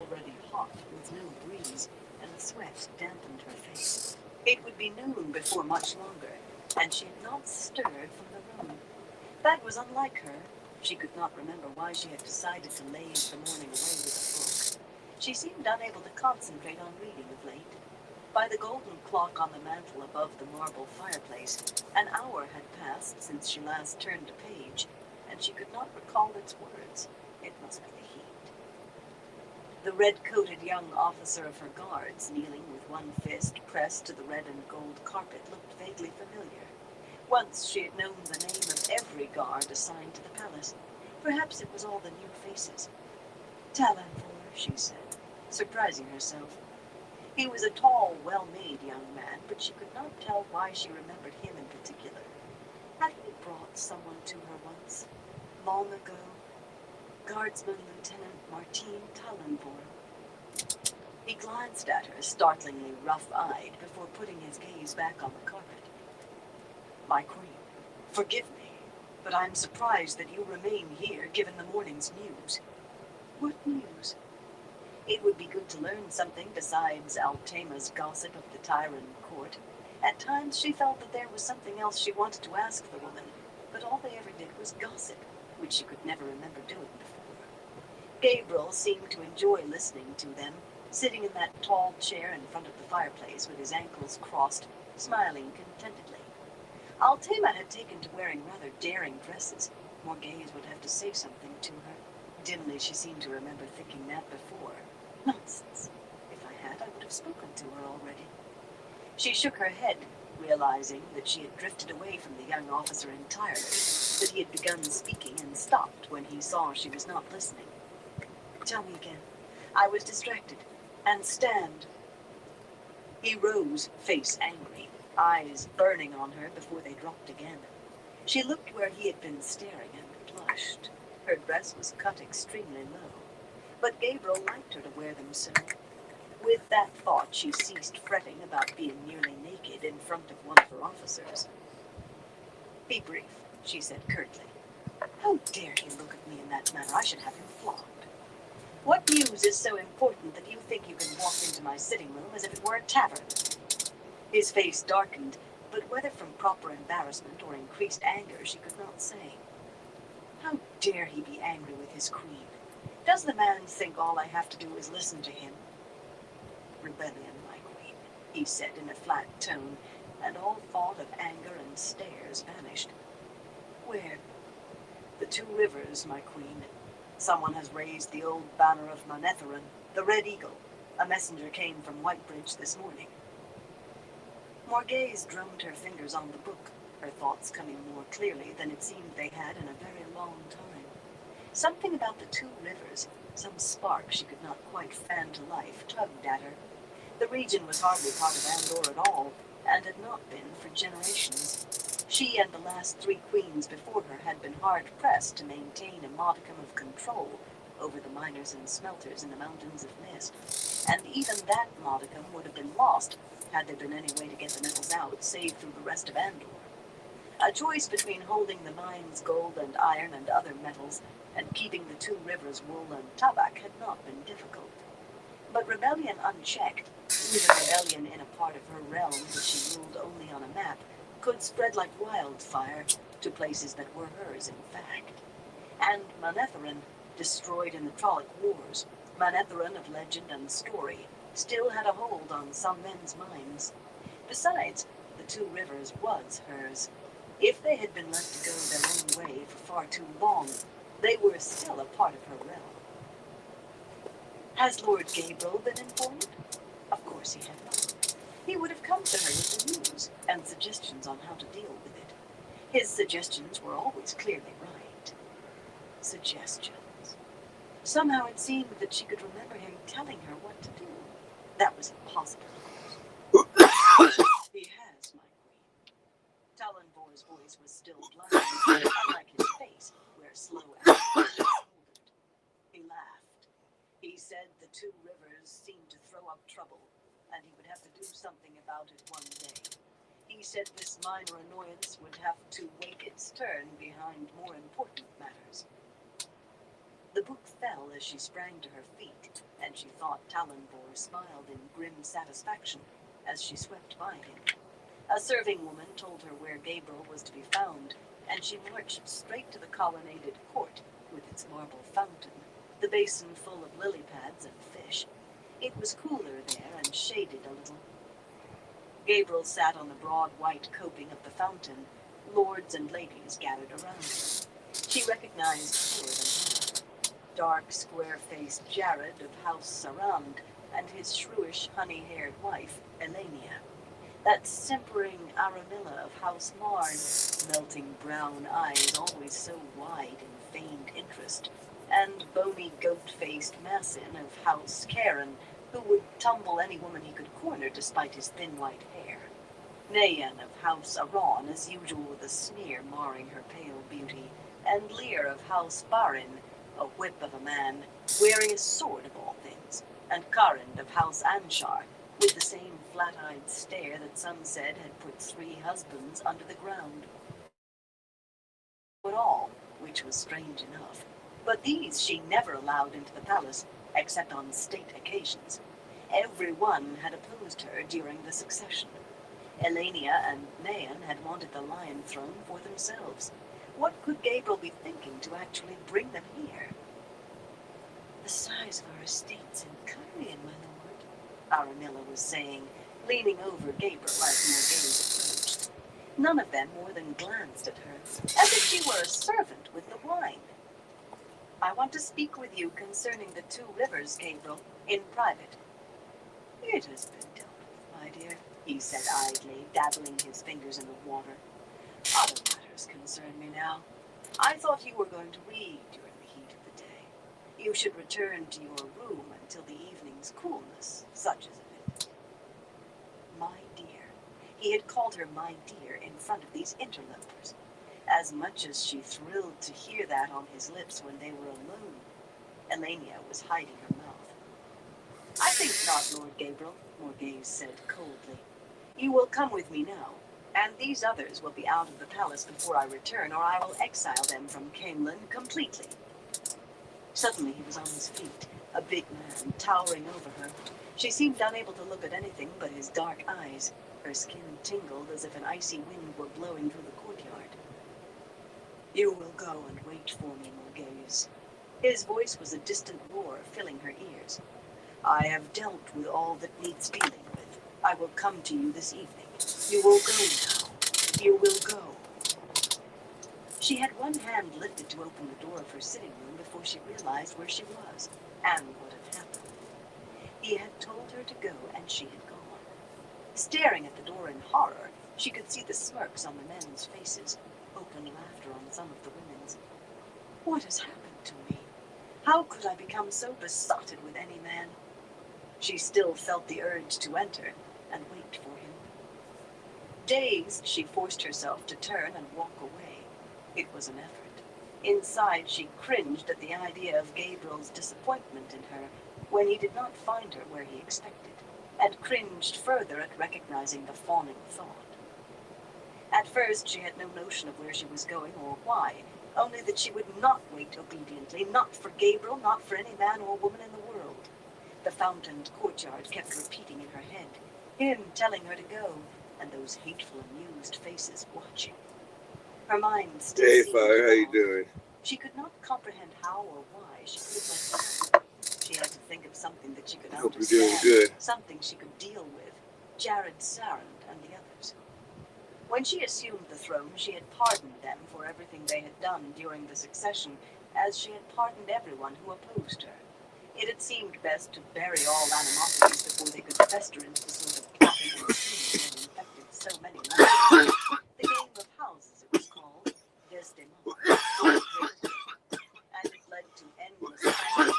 already hot with no breeze, and the sweat dampened her face. It would be noon before much longer, and she had not stirred from the room. That was unlike her. She could not remember why she had decided to laze the morning away with a book. She seemed unable to concentrate on reading of late. By the golden clock on the mantel above the marble fireplace, an hour had passed since she last turned a page, and she could not recall its words. It must be the heat. The red-coated young officer of her guards, kneeling with one fist pressed to the red and gold carpet, looked vaguely familiar. Once she had known the name of every guard assigned to the palace. Perhaps it was all the new faces. Talanfor, she said, surprising herself. He was a tall, well-made young man, but she could not tell why she remembered him in particular. Had he brought someone to her once, long ago? Guardsman Lieutenant Martine Talanfor. He glanced at her, startlingly rough-eyed, before putting his gaze back on the carpet. My queen, forgive me, but I'm surprised that you remain here given the morning's news. What news? It would be good to learn something besides Altema's gossip of the Tyran court. At times she felt that there was something else she wanted to ask the woman, but all they ever did was gossip, which she could never remember doing before. Gabriel seemed to enjoy listening to them, sitting in that tall chair in front of the fireplace with his ankles crossed, smiling contentedly. Altema had taken to wearing rather daring dresses. Morghese would have to say something to her. Dimly she seemed to remember thinking that before. Nonsense. If I had, I would have spoken to her already. She shook her head, realizing that she had drifted away from the young officer entirely, that he had begun speaking and stopped when he saw she was not listening. Tell me again. I was distracted. And stand. He rose, face angry, eyes burning on her before they dropped again. She looked where he had been staring and blushed. Her dress was cut extremely low, but Gabriel liked her to wear them so. With that thought, she ceased fretting about being nearly naked in front of one of her officers. Be brief, she said curtly. How dare he look at me in that manner? I should have him flogged. What news is so important that you think you can walk into my sitting room as if it were a tavern? His face darkened, but whether from proper embarrassment or increased anger she could not say. How dare he be angry with his queen? Does the man think all I have to do is listen to him? Rebellion, my queen, he said in a flat tone, and all thought of anger and stares vanished. Where? The two rivers, my queen. Someone has raised the old banner of Manetheren, the Red Eagle. A messenger came from Whitebridge this morning. Morghese drummed her fingers on the book, her thoughts coming more clearly than it seemed they had in a very long time. Something about the two rivers, some spark she could not quite fan to life, tugged at her. The region was hardly part of Andor at all, and had not been for generations. She and the last three queens before her had been hard-pressed to maintain a modicum of control over the miners and smelters in the Mountains of Mist, and even that modicum would have been lost had there been any way to get the metals out, save through the rest of Andor. A choice between holding the mines gold and iron and other metals, and keeping the two rivers wool and tabak had not been difficult. But rebellion unchecked, even rebellion in a part of her realm that she ruled only on a map, could spread like wildfire to places that were hers in fact. And Manetheren, destroyed in the Trolloc Wars, Manetheren of legend and story, still had a hold on some men's minds. Besides, the two rivers was hers. If they had been left to go their own way for far too long, they were still a part of her realm. Has Lord Gabriel been informed? Of course he had not. He would have come to her with the news and suggestions on how to deal with it. His suggestions were always clearly right. Suggestions. Somehow it seemed that she could remember him telling her what to do. That was impossible. He has, my queen. Talanvor's voice was still blunt, unlike his face, where slow anger was smoldered. He laughed. He said the two rivers seemed to throw up trouble, and he would have to do something about it one day. He said this minor annoyance would have to wait its turn behind more important matters. The book fell as she sprang to her feet. and she thought Talonvor smiled in grim satisfaction as she swept by him. A serving woman told her where Gabriel was to be found, and she marched straight to the colonnaded court with its marble fountain, the basin full of lily pads and fish. It was cooler there and shaded a little. Gabriel sat on the broad white coping of the fountain. Lords and ladies gathered around her. She recognized fewer than her. Dark, square-faced Jared of House Sarand and his shrewish, honey-haired wife, Elenia. That simpering Aramilla of House Marn, melting brown eyes always so wide in feigned interest, and bony goat-faced Massin of House Karen, who would tumble any woman he could corner despite his thin white hair. Nayan of House Aron, as usual with a sneer marring her pale beauty, and Lear of House Barin, a whip of a man, wearing a sword of all things, and Karind of House Anshar, with the same flat-eyed stare that some said had put 3 husbands under the ground. At all, which was strange enough. But these she never allowed into the palace, except on state occasions. Every one had opposed her during the succession. Elenia and Nayan had wanted the lion throne for themselves. What could Gabriel be thinking to actually bring them here? The size of our estates in Kyrian, my lord, Aramilla was saying, leaning over Gabriel as more gaze approached. None of them more than glanced at her, as if she were a servant with the wine. I want to speak with you concerning the 2 rivers, Gabriel, in private. It has been dealt with, my dear, he said idly, dabbling his fingers in the water. Other matters concern me now. I thought you were going to read during the heat of the day. You should return to your room until the evening's coolness, such as it is. My dear. He had called her my dear in front of these interlopers. As much as she thrilled to hear that on his lips when they were alone, Elenia was hiding her mouth. I think not, Lord Gabriel, Morghese said coldly. You will come with me now, and these others will be out of the palace before I return, or I will exile them from Camelin completely. Suddenly he was on his feet, a big man, towering over her. She seemed unable to look at anything but his dark eyes. Her skin tingled as if an icy wind were blowing through the courtyard. You will go and wait for me, Morghese. His voice was a distant roar filling her ears. I have dealt with all that needs dealing with. I will come to you this evening. You will go now. You will go. She had one hand lifted to open the door of her sitting room before she realized where she was and what had happened. He had told her to go, and she had gone. Staring at the door in horror, she could see the smirks on the men's faces, open laughter on some of the women's. What has happened to me? How could I become so besotted with any man? She still felt the urge to enter and wait for him. Dazed, she forced herself to turn and walk away. It was an effort. Inside, she cringed at the idea of Gabriel's disappointment in her when he did not find her where he expected, and cringed further at recognizing the fawning thought. At first, she had no notion of where she was going or why, only that she would not wait obediently, not for Gabriel, not for any man or woman in the world. The fountained courtyard kept repeating in her head, him telling her to go, and those hateful, amused faces watching. Her mind still Hey, seemed Fire, how you wrong. doing? She could not comprehend how or why she could let go. She had to think of something that she could Hope you're doing understand, good. something she could deal with, Jared Sarand and the others. When she assumed the throne, she had pardoned them for everything they had done during the succession, as she had pardoned everyone who opposed her. It had seemed best to bury all animosities before they could fester into the sort of plotting and scheming that infected so many lives. The game of houses, it was called, Desdemona. And it led to endless battles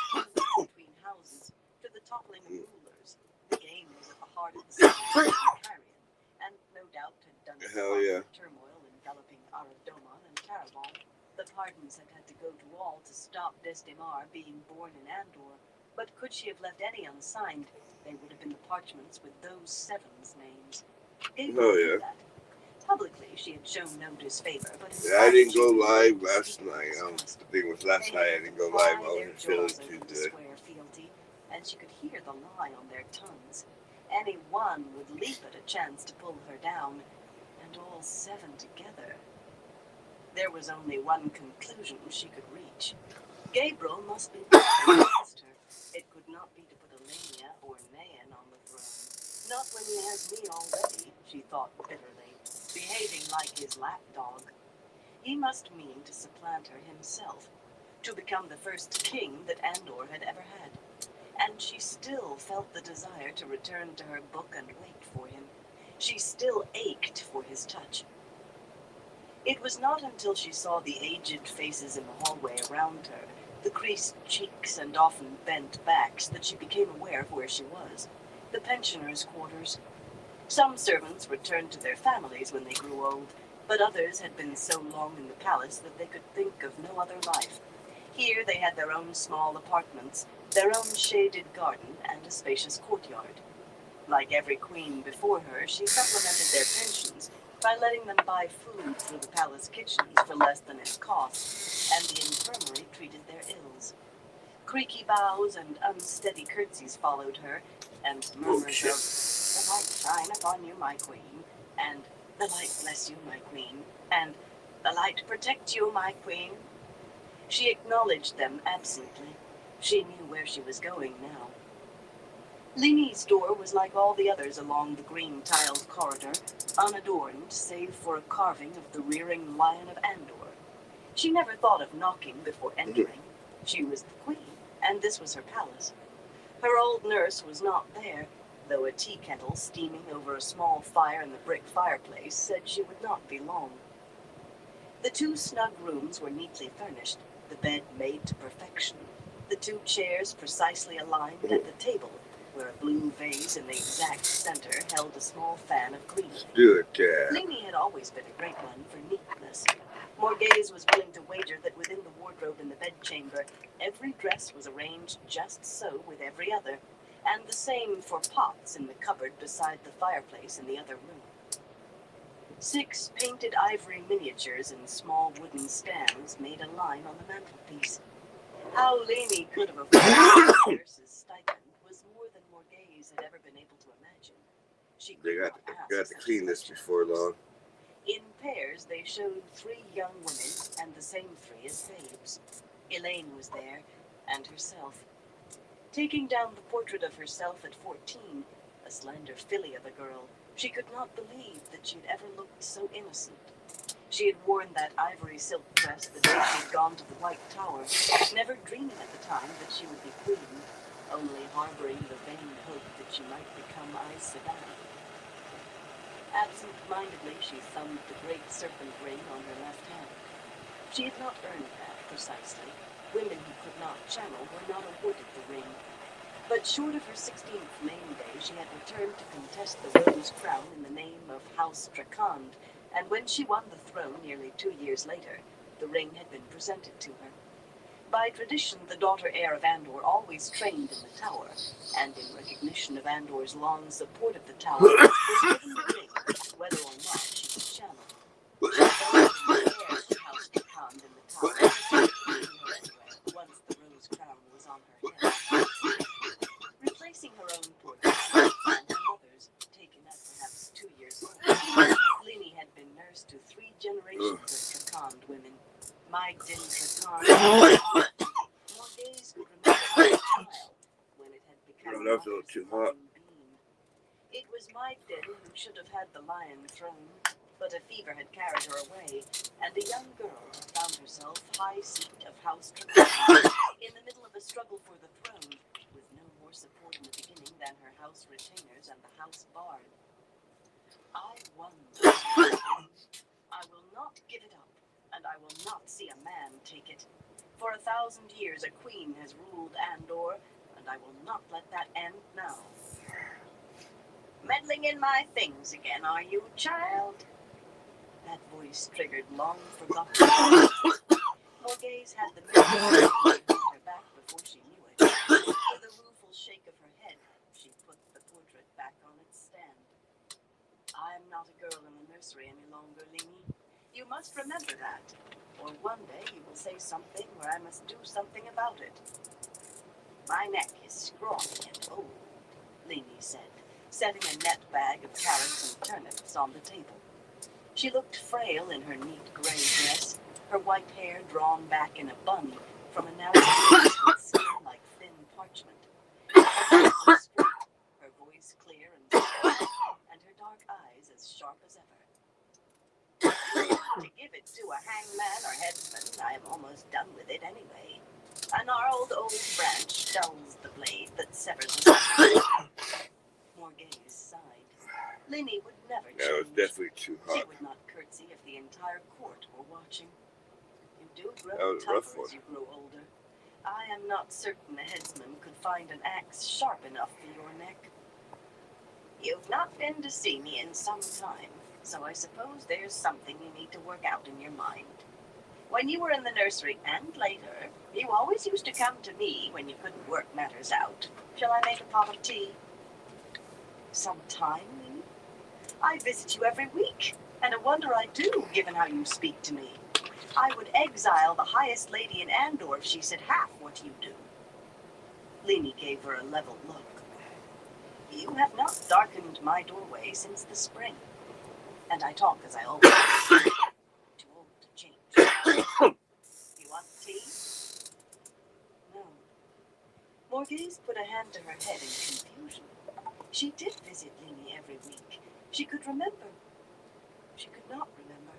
between houses, to the toppling of rulers. The game was at the heart of the city of Carrion, and no doubt had done its Hell part yeah. in the turmoil enveloping Aradoman and Caraval. The pardons had had to go to all to stop Desdemar being born in Andor, but could she have left any unsigned, they would have been the parchments with those 7's names. Gabriel Oh, knew yeah. that. Publicly, she had shown no disfavor, but in Yeah, I didn't private, go she live had last deep night. distrust. I think it was last They night. I had didn't go pry live. I their wasn't feeling jaws too open to good. swear fealty, and she could hear the lie on their tongues. Any one would leap at a chance to pull her down, and all 7 together. There was only one conclusion she could reach. Gabriel must be against her. It could not be to put Elenia or Nayan on the throne. Not when he has me already, she thought bitterly, behaving like his lapdog. He must mean to supplant her himself, to become the first king that Andor had ever had. And she still felt the desire to return to her book and wait for him. She still ached for his touch. It was not until she saw the aged faces in the hallway around her, the creased cheeks and often bent backs, that she became aware of where she was. The pensioners' quarters. Some servants returned to their families when they grew old, but others had been so long in the palace that they could think of no other life. Here they had their own small apartments, their own shaded garden, and a spacious courtyard. Like every queen before her, she supplemented their pensions by letting them buy food through the palace kitchens for less than its cost, and the infirmary treated their ills. Creaky bows and unsteady curtsies followed her, and murmurs of, "The light shine upon you, my queen," and "The light bless you, my queen," and "The light protect you, my queen." She acknowledged them absently. She knew where she was going now. Lini's door was like all the others along the green tiled corridor, unadorned save for a carving of the rearing lion of Andor. She never thought of knocking before entering. She was the queen, and this was her palace. Her old nurse was not there, though a tea kettle steaming over a small fire in the brick fireplace said she would not be long. The 2 snug rooms were neatly furnished, the bed made to perfection, the 2 chairs precisely aligned at the table, where a blue vase in the exact center held a small fan of green. Lini had always been a great one for neatness. Morghese was willing to wager that within the wardrobe in the bedchamber, every dress was arranged just so with every other, and the same for pots in the cupboard beside the fireplace in the other room. 6 painted ivory miniatures in small wooden stands made a line on the mantelpiece. How Lini could have afforded a nurse's stipend was more than Morghese had ever been able to imagine. She got to clean this before long. In pairs, they showed 3 young women, and the same 3 as babes. Elaine was there, and herself. Taking down the portrait of herself at 14, a slender filly of a girl, she could not believe that she had ever looked so innocent. She had worn that ivory silk dress the day she had gone to the White Tower, never dreaming at the time that she would be queen, only harboring the vain hope that she might become Aes Sedai. Absent-mindedly, she thumbed the great serpent ring on her left hand. She had not earned that precisely. Women who could not channel were not awarded the ring. But short of her 16th name day, she had returned to contest the Rose Crown in the name of House Drakand, and when she won the throne nearly 2 years later, the ring had been presented to her. By tradition, the daughter heir of Andor always trained in the tower, and in recognition of Andor's long support of the tower, was given the ring, whether or not she could channel. She had always been the heir of House Drakand in the tower, anyway, once the Rose Crown was on her head. Replacing her own portrait and her mother's, taken at perhaps 2 years old, Lini had been nurse to 3 generations of Drakand women. Maegdin Drakand. Morghese could remember as a child when it had become a beam. It was Maegdin who should have had the lion throne, but a fever had carried her away, and a young girl found herself high seat of House Drakand, in the middle of a struggle for the throne, with no more support in the beginning than her house retainers and the house bard. I won. I will not give it up, and I will not see a man take it. For 1,000 years a queen has ruled Andor, and I will not let that end now. Meddling in my things again, are you, child? That voice triggered long-forgotten. Morghese had the mirror on her back before she knew it. With a rueful shake of her head, she put the portrait back on its stand. I'm not a girl in the nursery any longer, Lini. You must remember that, or one day you will say something where I must do something about it. My neck is scrawny and old, Leanie said, setting a net bag of carrots and turnips on the table. She looked frail in her neat gray dress, her white hair drawn back in a bun from a narrow face with skin like thin parchment. Her face was straight, her voice clear and strong, and her dark eyes as sharp as ever. To give it to a hangman or headsman, I am almost done with it anyway. A gnarled old branch dulls the blade that severs the head. Morghese sighed. Linny would never change. That was definitely too hot. She would not curtsy if the entire court were watching. You do grow That was a rough tougher one. as you grow older. I am not certain a headsman could find an axe sharp enough for your neck. You've not been to see me in some time, so I suppose there's something you need to work out in your mind. When you were in the nursery and later, you always used to come to me when you couldn't work matters out. Shall I make a pot of tea? Some time, Minnie? I visit you every week, and a wonder I do, given how you speak to me. I would exile the highest lady in Andor if she said half what you do. Leanie gave her a level look. You have not darkened my doorway since the spring, and I talk as I always do. Too old to change. You want tea? No. Morghese put a hand to her head in confusion. She did visit Leanie every week. She could remember. She could not remember.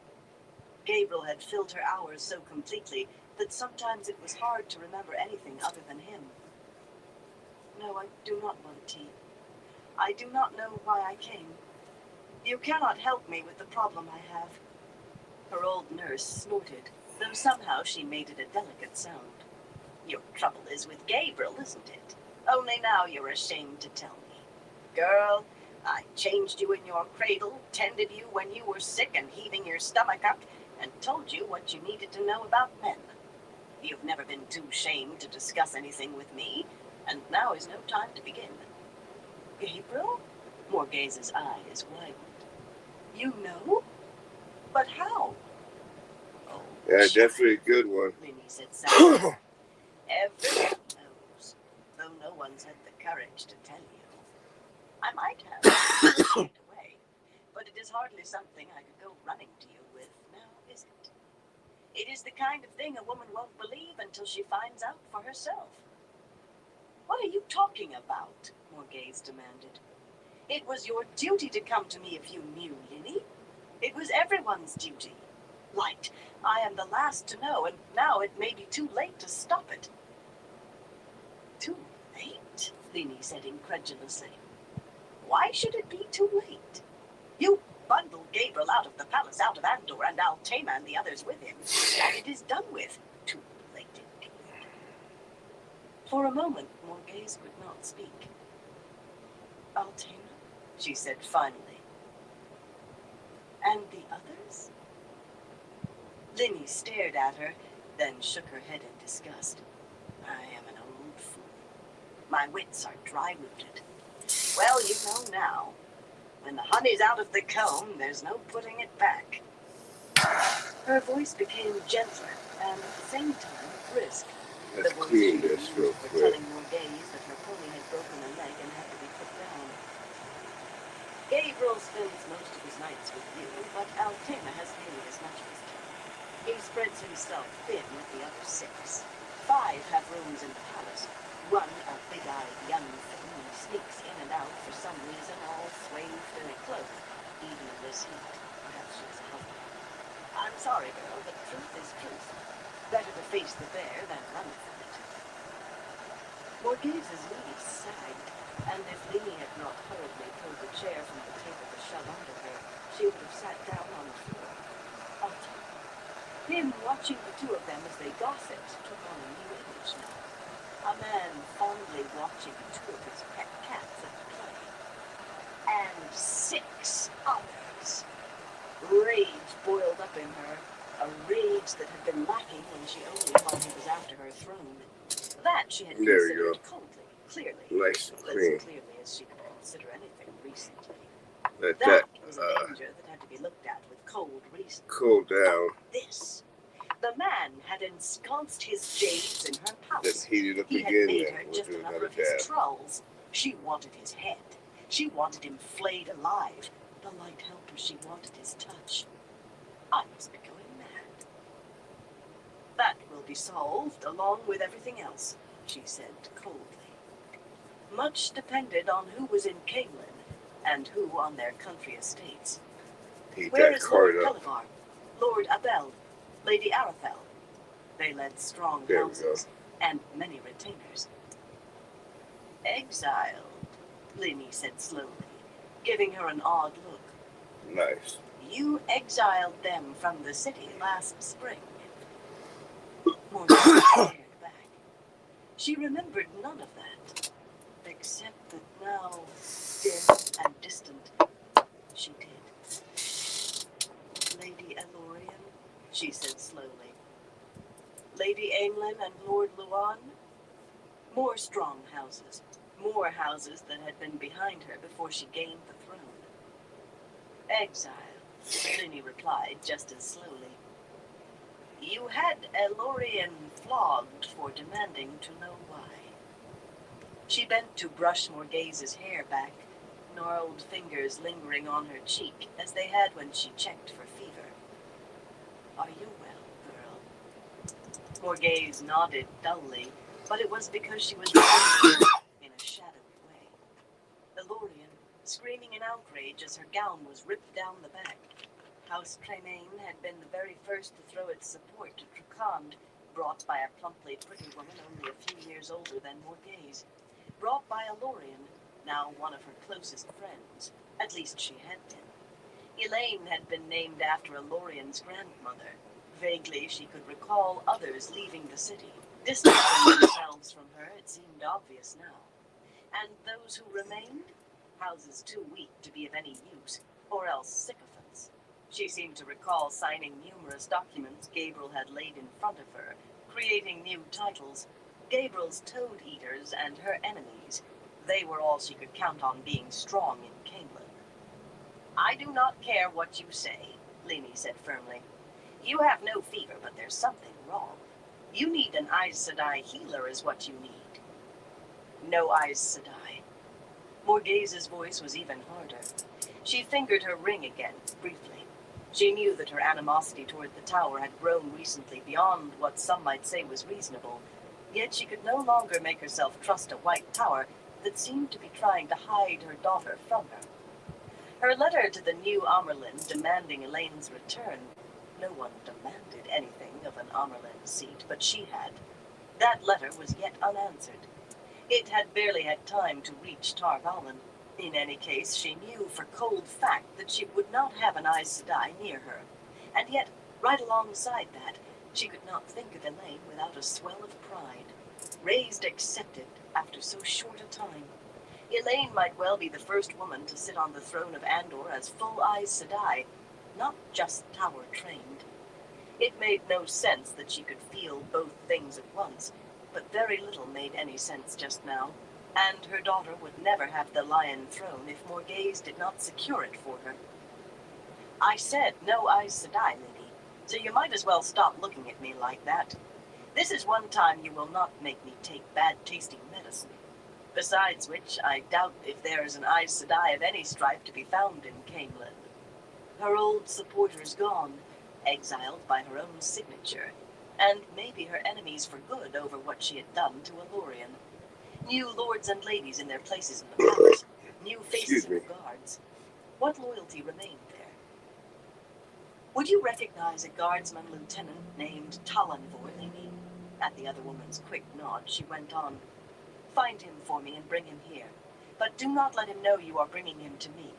Gabriel had filled her hours so completely that sometimes it was hard to remember anything other than him. No, I do not want tea. I do not know why I came. You cannot help me with the problem I have. Her old nurse snorted, though somehow she made it a delicate sound. Your trouble is with Gabriel, isn't it? Only now you're ashamed to tell me. Girl, I changed you in your cradle, tended you when you were sick and heaving your stomach up, and told you what you needed to know about men. You've never been too shamed to discuss anything with me, and now is no time to begin. Gabriel? Morghese's eyes widened. You know? But how? Oh, Yeah, definitely a good one. Leanie said sadly. Everyone knows, though no one's had the courage to tell you. I might have right away, but it is hardly something I could go running to you with now, is it? It is the kind of thing a woman won't believe until she finds out for herself. What are you talking about? Morghese demanded. It was your duty to come to me if you knew, Linny. It was everyone's duty. Light, I am the last to know, and now it may be too late to stop it. Too late? Linny said incredulously. Why should it be too late? You bundled Gabriel out of the palace, out of Andor, and Altema and the others with him, and it is done with. Too late indeed. For a moment, Morghese could not speak. Altema, she said finally. And the others? Linny stared at her, then shook her head in disgust. I am an old fool. My wits are dry-rooted. Well, you know now. When the honey's out of the comb, there's no putting it back. Her voice became gentler and at the same time brisk. Let's clean this real For quick. telling Morghese that her pony had broken a leg and had to be put down. Gabriel spends most of his nights with you, but Altema has nearly as much of his time. He spreads himself thin with the other 6. 5 have rooms in the palace. 1, a big-eyed young thing who sneaks in and out for some reason, all swathed in a cloak, even in this heat. Perhaps she's a husband. I'm sorry, girl, but truth is truth. Better to face the bear than run from it. Morghese's knees sagged, and if Leanie had not hurriedly pulled the chair from the table to shove under her, she would have sat down on the floor. Ultimately, him watching the two of them as they gossiped took on a new image now. A man fondly watching 2 of his pet cats at play. And 6 others. Rage boiled up in her, a rage that had been lacking when she only thought he was after her throne. That she had There you considered coldly, clearly, Nice and as clean. clearly as she could consider anything recently. Let That that was a danger that had to be looked at with cold reason. cool down. This The man had ensconced his jades in her Then house. heat it up He had again. made Then her we'll just do another another of his dab. trulls. She wanted his head. She wanted him flayed alive. The light helper, she wanted his touch. I must be going mad. That will be solved along with everything else, she said coldly. Much depended on who was in Caelin and who on their country estates. Heat Where that is Lord card up. Pelivar, Lord Abel, Lady Arathel? They led strong There we houses and many retainers. Exiled, Linny said slowly, giving her an odd look. Nice. You exiled them from the city last spring. Morgan stared back. She remembered none of that, except that now, dim and distant, she did. Lady Elorian, she said slowly. Lady Aemlyn and Lord Luan? More strong houses, more houses that had been behind her before she gained the throne. Exile, Linny replied just as slowly. You had Elorian flogged for demanding to know why. She bent to brush Morgaze's hair back, gnarled fingers lingering on her cheek as they had when she checked for fever. Are you well, girl? Morgaze nodded dully, but it was because she was in a shadowy way. Elorian, screaming in outrage as her gown was ripped down the back. House Tremaine had been the very first to throw its support to Trakand, brought by a plumply pretty woman only a few years older than Morgaze. Brought by Elorian, now one of her closest friends. At least she had been. Elaine had been named after Elorian's grandmother. Vaguely, she could recall others leaving the city. Distancing themselves from her, it seemed obvious now. And those who remained? Houses too weak to be of any use, or else sycophants. She seemed to recall signing numerous documents Gabriel had laid in front of her, creating new titles. Gabriel's Toad Eaters and her enemies. They were all she could count on being strong in Caelin. I do not care what you say, Linny said firmly. You have no fever, but there's something wrong. You need an Aes Sedai healer is what you need. No Aes Sedai. Morgaze's voice was even harder. She fingered her ring again, briefly. She knew that her animosity toward the tower had grown recently beyond what some might say was reasonable, yet she could no longer make herself trust a white power that seemed to be trying to hide her daughter from her. Her letter to the new Amerlin demanding Elaine's return. No one demanded anything of an Amerlin seat, but she had. That letter was yet unanswered. It had barely had time to reach Tar Valon. In any case, she knew for cold fact that she would not have an Aes Sedai near her. And yet, right alongside that, she could not think of Elaine without a swell of pride. Raised accepted after so short a time. Elaine might well be the first woman to sit on the throne of Andor as full Aes Sedai, not just tower-trained. It made no sense that she could feel both things at once, but very little made any sense just now. And her daughter would never have the Lion Throne if Morgaze did not secure it for her. I said no Aes Sedai, Lady, so you might as well stop looking at me like that. This is one time you will not make me take bad-tasting medicine. Besides which, I doubt if there is an Aes Sedai of any stripe to be found in Caelin. Her old supporters gone, exiled by her own signature, and maybe her enemies for good over what she had done to Elorian. New lords and ladies in their places in the palace, new faces in the guards. What loyalty remained there? Would you recognize a guardsman lieutenant named Talanvor, Lady? At the other woman's quick nod, she went on. Find him for me and bring him here. But do not let him know you are bringing him to me.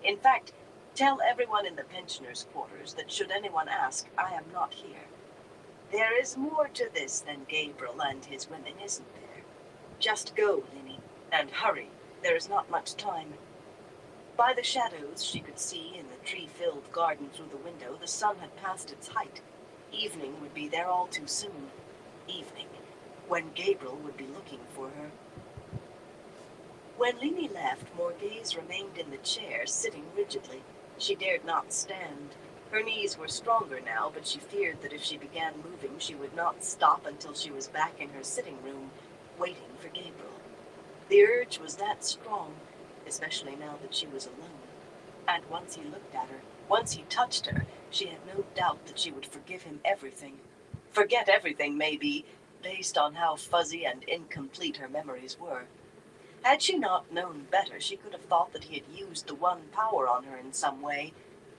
In fact, tell everyone in the pensioners' quarters that should anyone ask, I am not here. There is more to this than Gabriel and his women, isn't there? Just go, Linny, and hurry. There is not much time. By the shadows she could see in the tree-filled garden through the window, the sun had passed its height. Evening would be there all too soon. Evening, when Gabriel would be looking for her. When Linny left, Morgaze remained in the chair, sitting rigidly. She dared not stand. Her knees were stronger now, but she feared that if she began moving, she would not stop until she was back in her sitting room, waiting for Gabriel. The urge was that strong, especially now that she was alone. And once he looked at her, once he touched her, she had no doubt that she would forgive him everything. Forget everything, maybe, based on how fuzzy and incomplete her memories were. Had she not known better, she could have thought that he had used the one power on her in some way,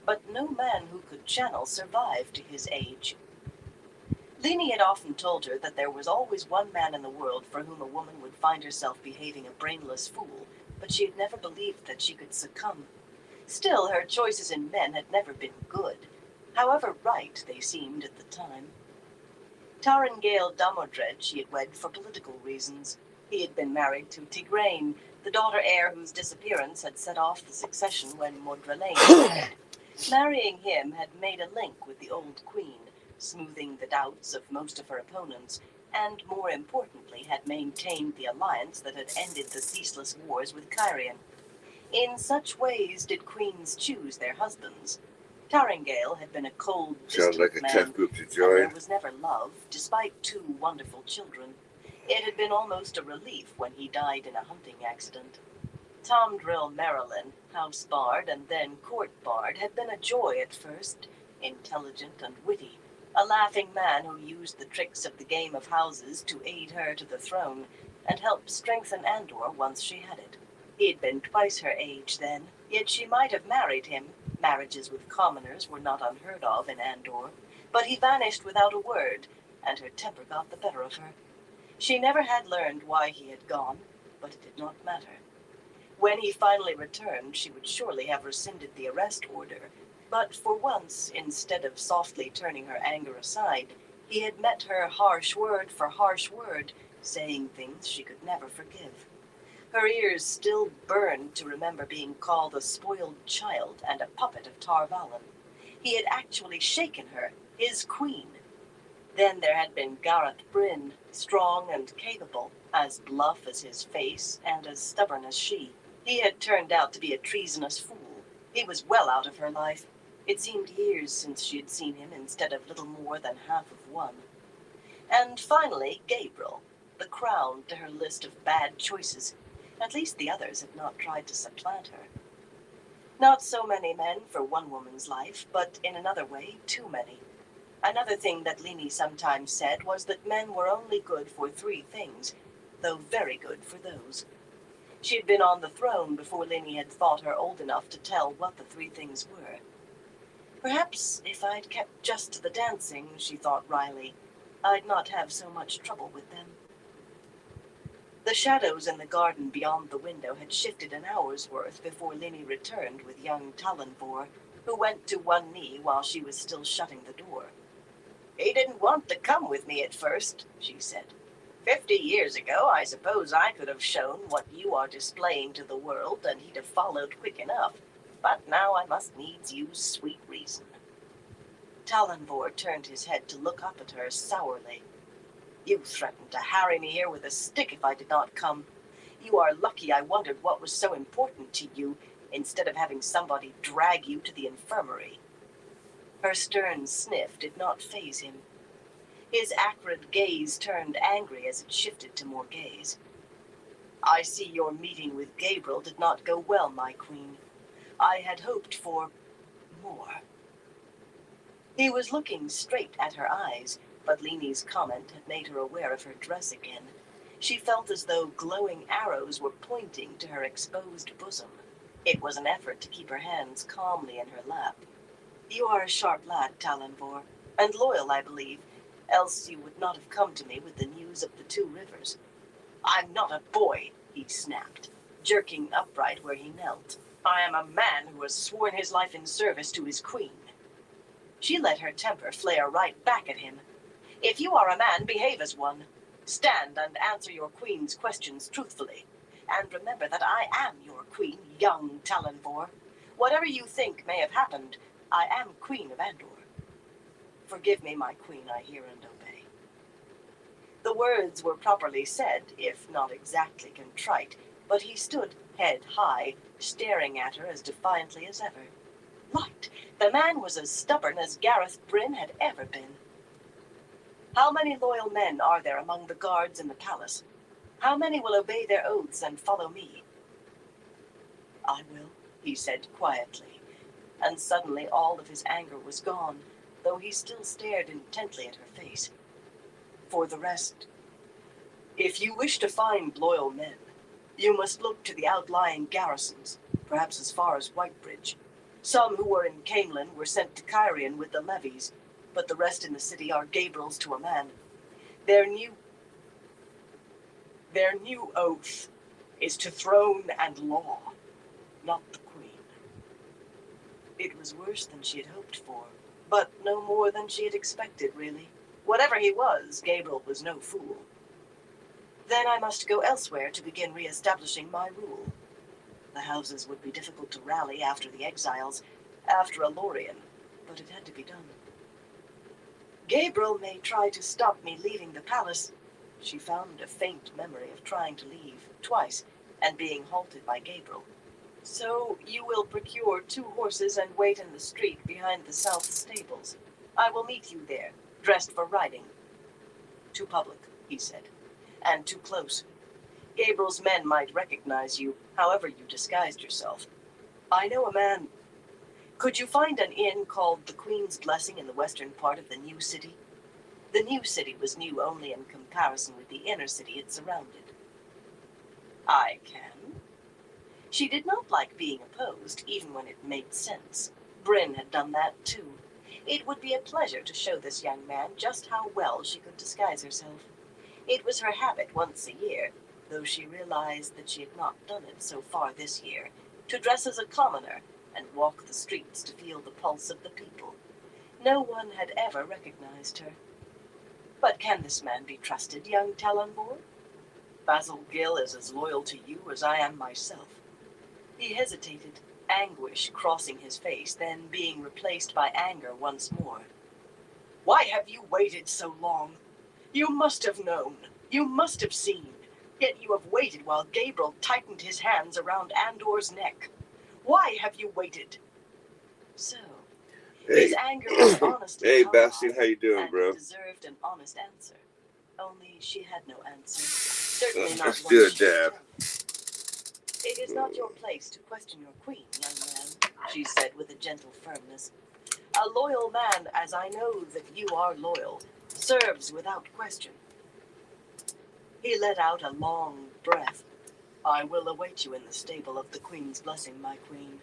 but no man who could channel survived to his age. Leanie had often told her that there was always one man in the world for whom a woman would find herself behaving a brainless fool, but she had never believed that she could succumb. Still, her choices in men had never been good, however right they seemed at the time. Tarangale Damodred she had wed for political reasons. He had been married to Tigraine, the daughter-heir whose disappearance had set off the succession when Mordralane died. Marrying him had made a link with the old queen, smoothing the doubts of most of her opponents, and more importantly had maintained the alliance that had ended the ceaseless wars with Kyrian. In such ways did queens choose their husbands. Tarangale had been a cold, Sounds like a man, tough group to and there join. was never love, despite 2 wonderful children. It had been almost a relief when he died in a hunting accident. Tomdrill Marilyn, house bard and then court bard, had been a joy at first, intelligent and witty, a laughing man who used the tricks of the game of houses to aid her to the throne, and help strengthen Andor once she had it. He had been twice her age then, yet she might have married him. Marriages with commoners were not unheard of in Andor, but he vanished without a word, and her temper got the better of her. She never had learned why he had gone, but it did not matter. When he finally returned, she would surely have rescinded the arrest order, but for once, instead of softly turning her anger aside, he had met her harsh word for harsh word, saying things she could never forgive. Her ears still burned to remember being called a spoiled child and a puppet of Tar Valon. He had actually shaken her, his queen. Then there had been Gareth Bryn, strong and capable, as bluff as his face and as stubborn as she. He had turned out to be a treasonous fool. He was well out of her life. It seemed years since she had seen him instead of little more than half of one. And finally, Gabriel, the crown to her list of bad choices. At least the others had not tried to supplant her. Not so many men for one woman's life, but in another way, too many. Another thing that Leanie sometimes said was that men were only good for 3 things, though very good for those. She had been on the throne before Leanie had thought her old enough to tell what the 3 things were. Perhaps if I'd kept just to the dancing, she thought wryly, I'd not have so much trouble with them. The shadows in the garden beyond the window had shifted an hour's worth before Leanie returned with young Talonvor, who went to one knee while she was still shutting the door. He didn't want to come with me at first, she said. 50 years ago, I suppose I could have shown what you are displaying to the world, and he'd have followed quick enough. But now I must needs use sweet reason. Talonvor turned his head to look up at her sourly. You threatened to harry me here with a stick if I did not come. You are lucky I wondered what was so important to you, instead of having somebody drag you to the infirmary. Her stern sniff did not faze him. His acrid gaze turned angry as it shifted to Morgaze. I see your meeting with Gabriel did not go well, my queen. I had hoped for more. He was looking straight at her eyes, but Leanie's comment had made her aware of her dress again. She felt as though glowing arrows were pointing to her exposed bosom. It was an effort to keep her hands calmly in her lap. You are a sharp lad, Talonvor, and loyal, I believe, else you would not have come to me with the news of the 2 rivers. I'm not a boy, he snapped, jerking upright where he knelt. I am a man who has sworn his life in service to his queen. She let her temper flare right back at him. If you are a man, behave as one. Stand and answer your queen's questions truthfully. And remember that I am your queen, young Talonvor. Whatever you think may have happened, I am queen of Andor. Forgive me, my queen, I hear and obey. The words were properly said, if not exactly contrite, but he stood head high, staring at her as defiantly as ever. right. The man was as stubborn as Gareth Bryn had ever been. How many loyal men are there among the guards in the palace? How many will obey their oaths and follow me? I will, he said quietly, and suddenly all of his anger was gone, though he still stared intently at her face. For the rest, if you wish to find loyal men, you must look to the outlying garrisons, perhaps as far as Whitebridge. Some who were in Camelin were sent to Cairhien with the levies, but the rest in the city are Gabriel's to a man. Their new oath is to throne and law, not the queen. It was worse than she had hoped for, but no more than she had expected, really. Whatever he was, Gabriel was no fool. Then I must go elsewhere to begin re-establishing my rule. The houses would be difficult to rally after the exiles, after a Lorien, but it had to be done. Gabriel may try to stop me leaving the palace. She found a faint memory of trying to leave twice and being halted by Gabriel. So you will procure 2 horses and wait in the street behind the south stables. I will meet you there, dressed for riding. Too public, he said, and too close. Gabriel's men might recognize you, however you disguised yourself. I know a man. Could you find an inn called the Queen's Blessing in the western part of the new city? The new city was new only in comparison with the inner city it surrounded. I can. She did not like being opposed, even when it made sense. Bryn had done that too. It would be a pleasure to show this young man just how well she could disguise herself. It was her habit once a year, though she realized that she had not done it so far this year, to dress as a commoner and walk the streets to feel the pulse of the people. No one had ever recognized her. But can this man be trusted, young Talonvor? Basil Gill is as loyal to you as I am myself. He hesitated, anguish crossing his face, then being replaced by anger once more. Why have you waited so long? You must have known. You must have seen. Yet you have waited while Gabriel tightened his hands around Andor's neck. Why have you waited? So, his anger was honest. Hey, Bastian, how you doing, and bro? deserved an honest answer. Only she had no answer. Certainly not Let's one do a she could dab. tell. It is not your place to question your queen, young man, she said with a gentle firmness. A loyal man, as I know that you are loyal, serves without question. He let out a long breath. I will await you in the stable of the Queen's Blessing, my queen.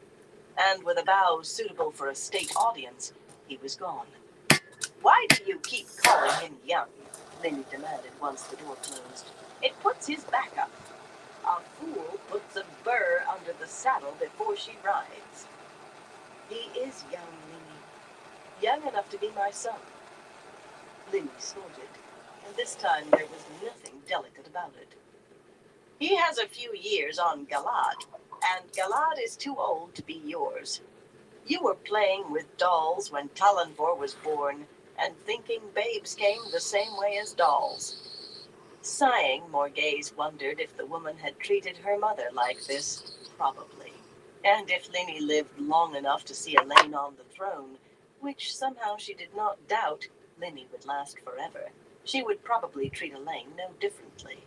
And with a bow suitable for a state audience, he was gone. Why do you keep calling him young? Lily demanded once the door closed. It puts his back up. A fool puts a burr under the saddle before she rides. He is young, Lily. Young enough to be my son. Lily snorted, and this time there was nothing delicate about it. He has a few years on Galad, and Galad is too old to be yours. You were playing with dolls when Talonvor was born, and thinking babes came the same way as dolls. Sighing, Morghese wondered if the woman had treated her mother like this. Probably. And if Lyney lived long enough to see Elaine on the throne, which somehow she did not doubt, Lyney would last forever. She would probably treat Elaine no differently.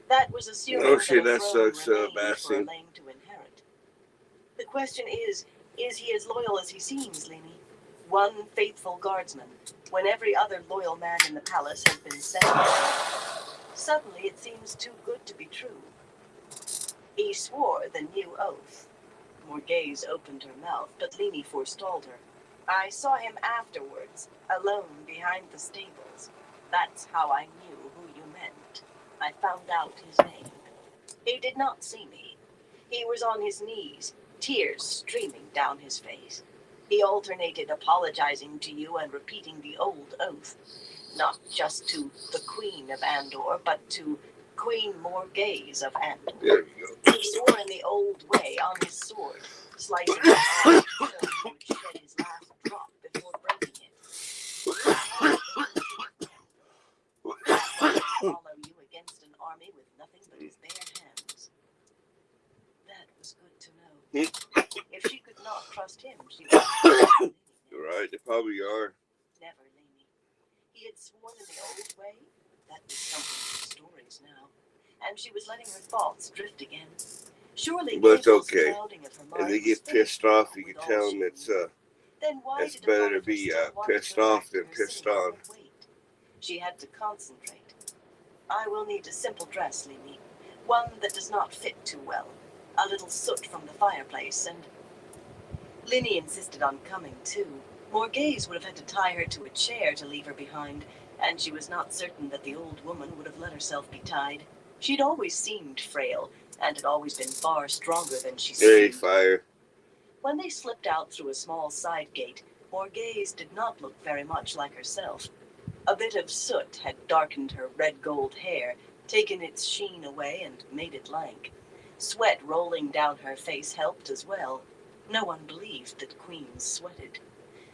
That was assuming Oh shit, that a that throne sucks, remained for Bastian. Elaine to inherit. The question is he as loyal as he seems, Lyney? One faithful guardsman, when every other loyal man in the palace has been sent. Suddenly it seems too good to be true. He swore the new oath. Morghese opened her mouth, but Lyney forestalled her. I saw him afterwards, alone behind the stables. That's how I knew who you meant. I found out his name. He did not see me. He was on his knees, tears streaming down his face. He alternated apologizing to you and repeating the old oath. Not just to the Queen of Andor, but to Queen Morghese of Andor. There you go. He swore in the old way on his sword, slicing it off so he would shed his last drop before breaking it. Follow you against an army with nothing but his bare hands. That was good to know. If she could not trust him. She would not trust Leanie. You're right, they probably are. Never Leanie. He had sworn in the old way. That was something for stories now. And she was letting her thoughts drift again. Surely But it's Gabriel's okay. clouding of her If mind they was get finished pissed off, now you can with all tell she them it's knew. Then why it's did a better part to of her be still want pissed to go off back to than her pissed sitting room on. and wait? She had to concentrate. I will need a simple dress, Leanie. One that does not fit too well. A little soot from the fireplace, and Linny insisted on coming, too. Morgaze would have had to tie her to a chair to leave her behind, and she was not certain that the old woman would have let herself be tied. She'd always seemed frail, and had always been far stronger than she Hey, seemed. fire. When they slipped out through a small side gate, Morgaze did not look very much like herself. A bit of soot had darkened her red-gold hair, taken its sheen away and made it lank. Sweat rolling down her face helped as well. No one believed that queens sweated.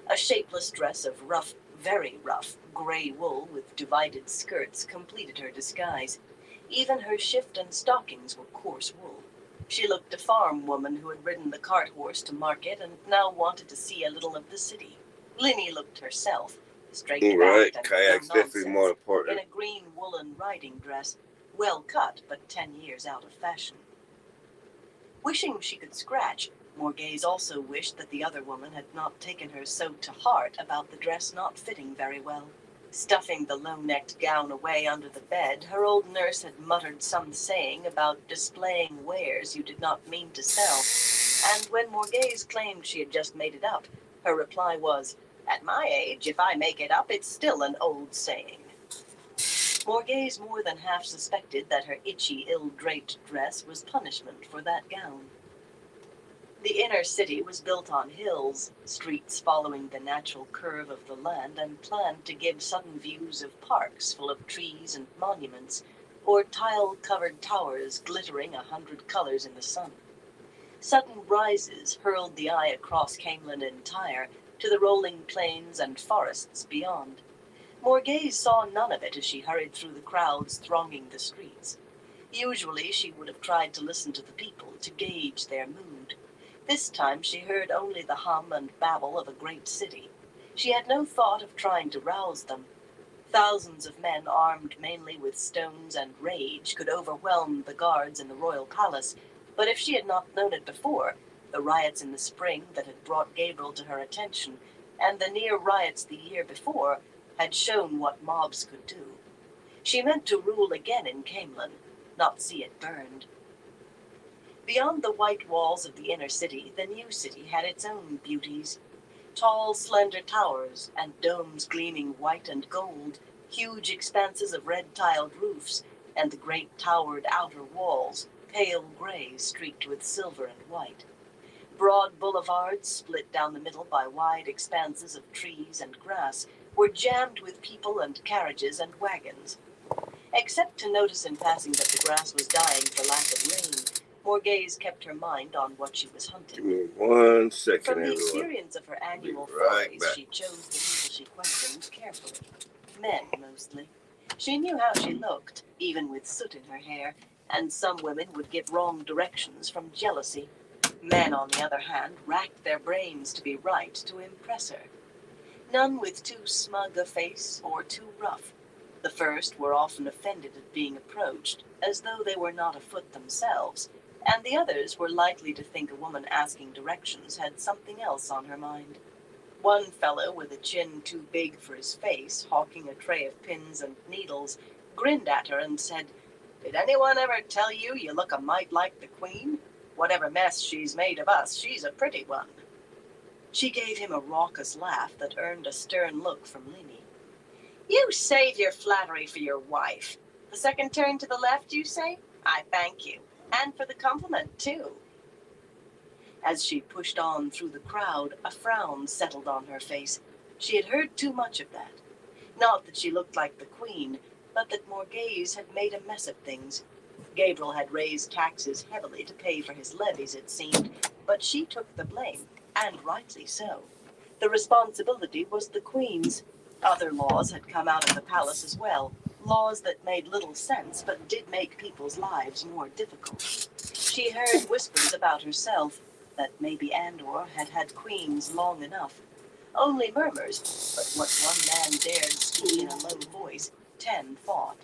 A shapeless dress of rough, very rough, gray wool with divided skirts completed her disguise. Even her shift and stockings were coarse wool. She looked a farm woman who had ridden the cart horse to market and now wanted to see a little of the city. Linny looked herself, straight Right, backed and kayak's no definitely more nonsense, important. in a green woolen riding dress, well cut but 10 years out of fashion. Wishing she could scratch, Morgaze also wished that the other woman had not taken her so to heart about the dress not fitting very well. Stuffing the low-necked gown away under the bed, her old nurse had muttered some saying about displaying wares you did not mean to sell, and when Morgaze claimed she had just made it up, her reply was, "At my age, if I make it up, it's still an old saying." Morgaze more than half suspected that her itchy, ill-draped dress was punishment for that gown. The inner city was built on hills, streets following the natural curve of the land and planned to give sudden views of parks full of trees and monuments, or tile-covered towers glittering 100 colors in the sun. Sudden rises hurled the eye across Camelin entire to the rolling plains and forests beyond. Morgaze saw none of it as she hurried through the crowds thronging the streets. Usually she would have tried to listen to the people to gauge their mood. This time she heard only the hum and babble of a great city. She had no thought of trying to rouse them. Thousands of men armed mainly with stones and rage could overwhelm the guards in the royal palace, but if she had not known it before, the riots in the spring that had brought Gabriel to her attention, and the near riots the year before, had shown what mobs could do. She meant to rule again in Camelin, not see it burned. Beyond the white walls of the inner city, the new city had its own beauties. Tall, slender towers and domes gleaming white and gold, huge expanses of red-tiled roofs, and the great towered outer walls, pale gray streaked with silver and white. Broad boulevards, split down the middle by wide expanses of trees and grass, were jammed with people and carriages and wagons. Except to notice in passing that the grass was dying for lack of rain, Morgaze kept her mind on what she was hunting. Give me 1 second, From the everyone. experience of her annual Be right forays, back. she chose the people she questioned carefully. Men, mostly. She knew how she looked, even with soot in her hair, and some women would give wrong directions from jealousy. Men, on the other hand, racked their brains to be right to impress her. None with too smug a face or too rough. The first were often offended at being approached, as though they were not afoot themselves, and the others were likely to think a woman asking directions had something else on her mind. One fellow with a chin too big for his face, hawking a tray of pins and needles, grinned at her and said, "Did anyone ever tell you you look a mite like the Queen? Whatever mess she's made of us, she's a pretty one." She gave him a raucous laugh that earned a stern look from Linny. "You save your flattery for your wife. The second turn to the left, you say? I thank you. And for the compliment, too." As she pushed on through the crowd, a frown settled on her face. She had heard too much of that. Not that she looked like the Queen, but that Morgaze had made a mess of things. Gabriel had raised taxes heavily to pay for his levies, it seemed, but she took the blame, and rightly so. The responsibility was the Queen's. Other laws had come out of the palace as well, laws that made little sense but did make people's lives more difficult. She heard whispers about herself. that maybe Andor had had queens long enough. Only murmurs, but what one man dared speak in a low voice, 10 thought.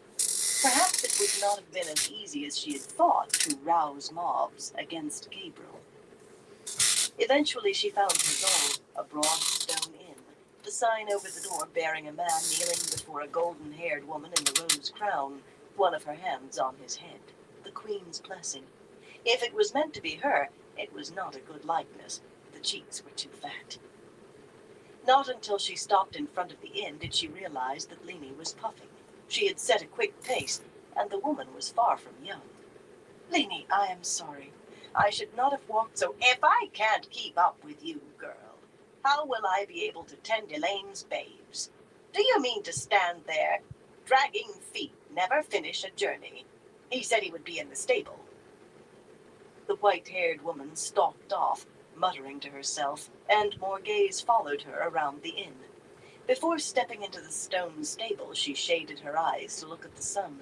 Perhaps it would not have been as easy as she had thought to rouse mobs against Gabriel. Eventually she found her goal, a broad stone inn, the sign over the door bearing a man kneeling before a golden-haired woman in the rose crown, one of her hands on his head, the Queen's blessing. If it was meant to be her, it was not a good likeness. The cheeks were too fat. Not until she stopped in front of the inn did she realize that Lini was puffing. She had set a quick pace, and the woman was far from young. Lini, I am sorry. I should not have walked so. If I can't keep up with you, girl, how will I be able to tend Elaine's babes? Do you mean to stand there, dragging feet, never finish a journey? He said he would be in the stable. The white-haired woman stalked off, muttering to herself, and Morghese followed her around the inn. Before stepping into the stone stable, she shaded her eyes to look at the sun.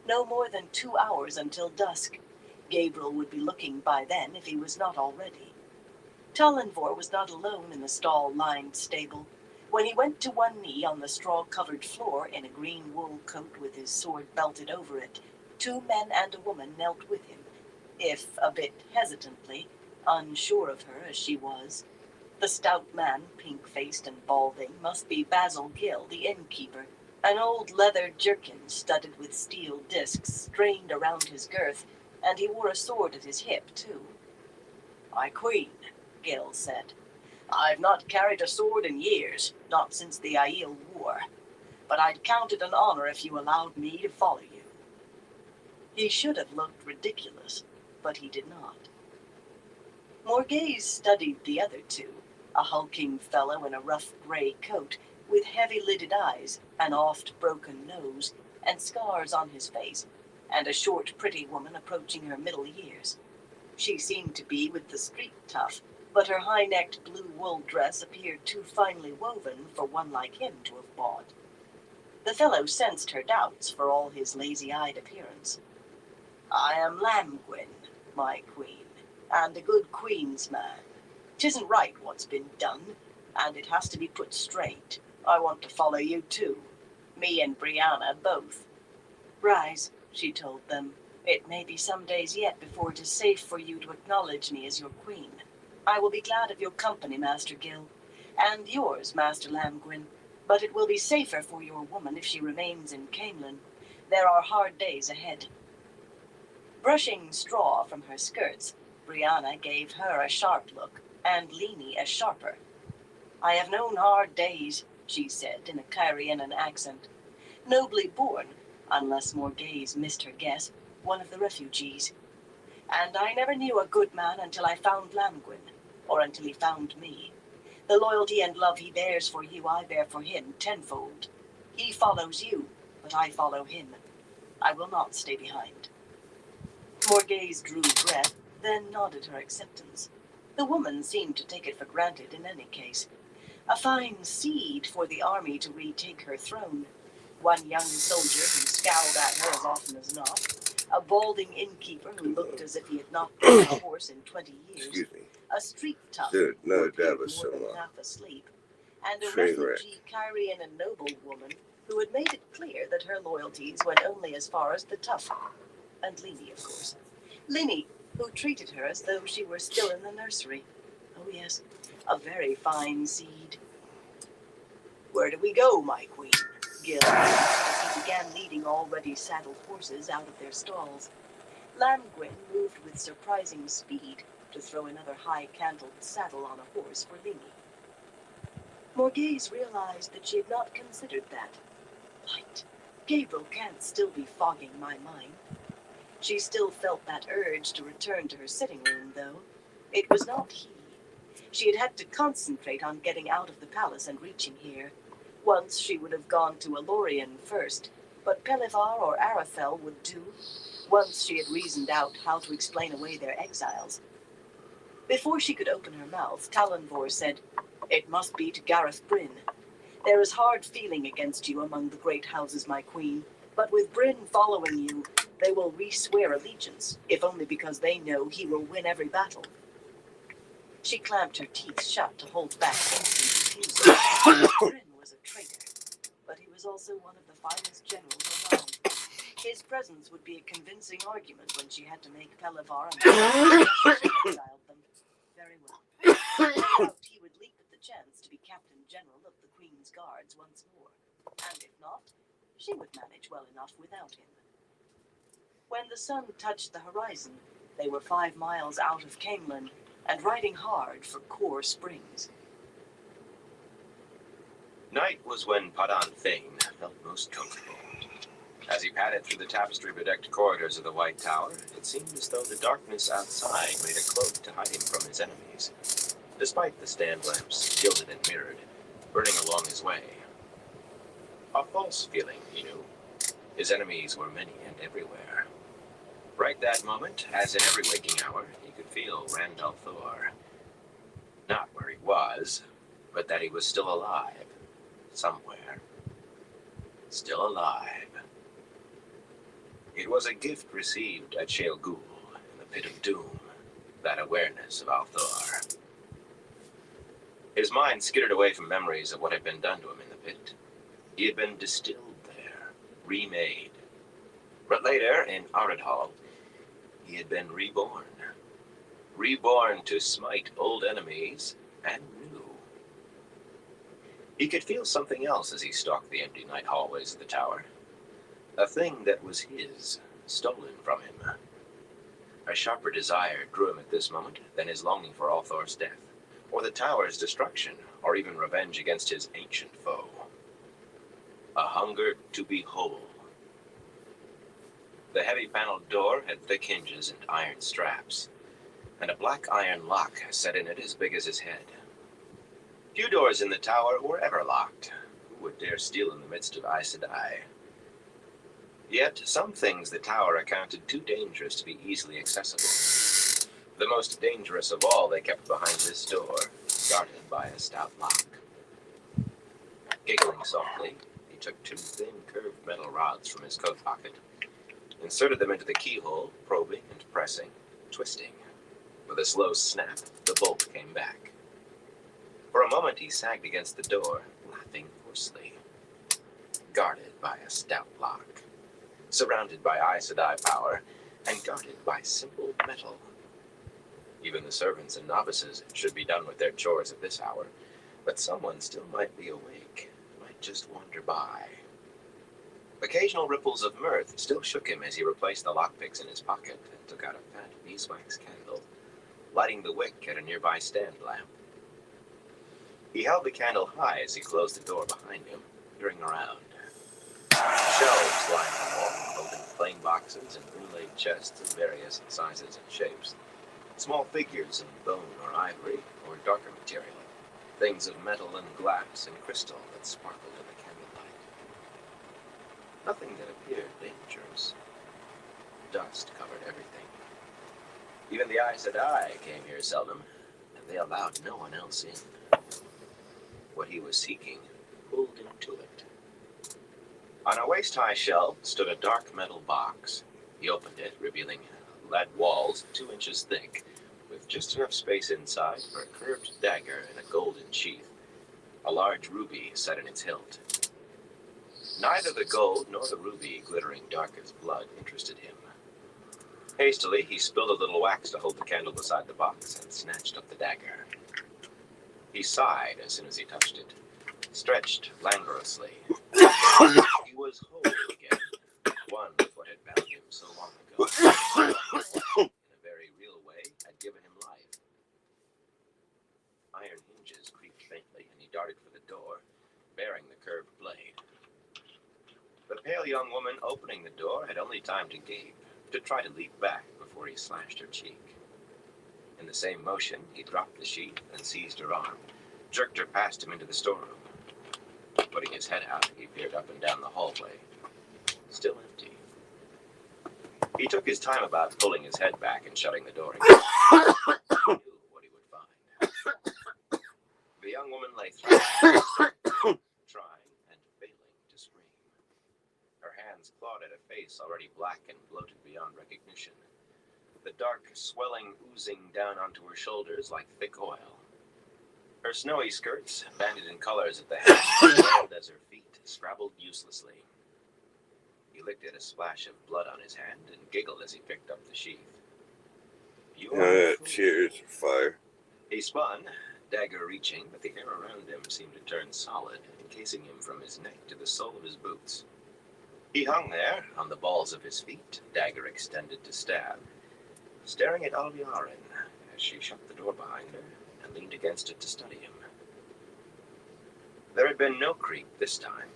No more than 2 hours until dusk. Gabriel would be looking by then if he was not already. Talonvor was not alone in the stall-lined stable. When he went to one knee on the straw-covered floor in a green wool coat with his sword belted over it, 2 men and a woman knelt with him, if a bit hesitantly, unsure of her as she was. The stout man, pink-faced and balding, must be Basil Gill, the innkeeper. An old leather jerkin studded with steel discs strained around his girth, and he wore a sword at his hip, too. "My queen," Gill said, "I've not carried a sword in years, not since the Aiel War. But I'd count it an honor if you allowed me to follow you." He should have looked ridiculous, but he did not. Morghese studied the other 2, a hulking fellow in a rough gray coat, with heavy-lidded eyes, an oft-broken nose, and scars on his face, and a short, pretty woman approaching her middle years. She seemed to be with the street tough, but her high-necked blue wool dress appeared too finely woven for one like him to have bought. The fellow sensed her doubts for all his lazy-eyed appearance. "I am Lamgwin, my queen, and a good queen's man. 'Tisn't right what's been done, and it has to be put straight. I want to follow you too. Me and Brianna both." "Rise," she told them. "It may be some days yet before it is safe for you to acknowledge me as your queen. I will be glad of your company, Master Gill, and yours, Master Lamgwin, but it will be safer for your woman if she remains in Caemlyn. There are hard days ahead." Brushing straw from her skirts, Brianna gave her a sharp look, and Lini a sharper. "I have known hard days," she said in a Cairienan accent. Nobly born, unless Morghese missed her guess, one of the refugees. "And I never knew a good man until I found Lamgwin, or until he found me. The loyalty and love he bears for you, I bear for him tenfold. He follows you, but I follow him. I will not stay behind." Morghese drew breath, then nodded her acceptance. The woman seemed to take it for granted in any case. A fine seed for the army to retake her throne. One young soldier who scowled at her as often as not. A balding innkeeper who looked as if he had not been on a horse in 20 years. Excuse me. A street tough Dude, who no, appeared that was more so than long. half asleep. And a Train wreck. refugee Cairienan noblewoman who had made it clear that her loyalties went only as far as the tough. And Lini, of course. Lini, who treated her as though she were still in the nursery. Oh yes, a very fine seed. "Where do we go, my queen?" Gill asked as he began leading already saddled horses out of their stalls. Lamgwin moved with surprising speed to throw another high-cantled saddle on a horse for Lini. Morghese realized that she had not considered that. Light. Gabriel can't still be fogging my mind. She still felt that urge to return to her sitting room, though. It was not he. She had had to concentrate on getting out of the palace and reaching here. Once she would have gone to Alorian first, but Pelivar or Arafel would do. Once she had reasoned out how to explain away their exiles. Before she could open her mouth, Talonvor said, "It must be to Gareth Bryn. There is hard feeling against you among the great houses, my queen, but with Bryn following you, they will re-swear allegiance, if only because they know he will win every battle." She clamped her teeth shut to hold back instant refusal. Bryn was a traitor, but he was also one of the finest generals around. His presence would be a convincing argument when she had to make Pelivar and exiled them. Very well. No doubt he would leap at the chance to be Captain General of the Queen's Guards once more. And if not, she would manage well enough without him. When the sun touched the horizon, they were 5 miles out of Camelin and riding hard for Core Springs. Night was when Padan Thane felt most comfortable. As he padded through the tapestry-bedecked corridors of the White Tower, it seemed as though the darkness outside made a cloak to hide him from his enemies, despite the stand lamps, gilded and mirrored, burning along his way. A false feeling, he knew. His enemies were many and everywhere. Right that moment, as in every waking hour, he could feel Randall Thor. Not where he was, but that he was still alive. Somewhere. Still alive. It was a gift received at Shale Ghul, in the Pit of Doom, that awareness of Althor. His mind skittered away from memories of what had been done to him in the pit. He had been distilled there, remade. But later, in Aradhal, he had been reborn. Reborn to smite old enemies and new. He could feel something else as he stalked the empty night hallways of the tower. A thing that was his, stolen from him. A sharper desire drew him at this moment than his longing for Althor's death, or the tower's destruction, or even revenge against his ancient foe. A hunger to be whole. The heavy paneled door had thick hinges and iron straps, and a black iron lock set in it as big as his head. Few doors in the tower were ever locked. Who would dare steal in the midst of Aes Sedai? Yet some things the tower accounted too dangerous to be easily accessible. The most dangerous of all they kept behind this door, guarded by a stout lock. Giggling softly, he took 2 thin, curved metal rods from his coat pocket, inserted them into the keyhole, probing and pressing, twisting. With a slow snap, the bolt came back. For a moment he sagged against the door, laughing hoarsely. Guarded by a stout lock. Surrounded by Aes Sedai power, and guarded by simple metal. Even the servants and novices should be done with their chores at this hour, but someone still might be awake, might just wander by. Occasional ripples of mirth still shook him as he replaced the lockpicks in his pocket and took out a fat beeswax candle, lighting the wick at a nearby stand lamp. He held the candle high as he closed the door behind him, peering around. Shelves lined the wall, holding plain boxes and inlaid chests of various sizes and shapes. Small figures in bone or ivory or darker material. Things of metal and glass and crystal that sparkled in the candlelight. Nothing that appeared dangerous. Dust covered everything. Even the Aes Sedai came here seldom, and they allowed no one else in. What he was seeking pulled him to it. On a waist-high shelf stood a dark metal box. He opened it, revealing lead walls 2 inches thick, with just enough space inside for a curved dagger in a golden sheath, a large ruby set in its hilt. Neither the gold nor the ruby, glittering dark as blood, interested him. Hastily, he spilled a little wax to hold the candle beside the box and snatched up the dagger. He sighed as soon as he touched it, stretched languorously. He was whole again, one with what had bound him so long ago. In a very real way, had given him life. Iron hinges creaked faintly, and he darted for the door, bearing the curved blade. The pale young woman opening the door had only time to gape, to try to leap back before he slashed her cheek. In the same motion, he dropped the sheath and seized her arm, jerked her past him into the storeroom. Putting his head out, he peered up and down the hallway. Still empty. He took his time about pulling his head back and shutting the door again. He knew what he would find. The young woman lay trying and failing to scream. Her hands clawed at a face already black and bloated beyond recognition. the dark swelling oozing down onto her shoulders like thick oil. Her snowy skirts, banded in colors at the hem, swelled as her feet scrabbled uselessly. He licked at a splash of blood on his hand and giggled as he picked up the sheath. You are a fool. Cheers for fire. He spun, dagger reaching, but the air around him seemed to turn solid, encasing him from his neck to the sole of his boots. He hung there, on the balls of his feet, dagger extended to stab, staring at Alviarin as she shut the door behind her and leaned against it to study him. There had been no creak this time.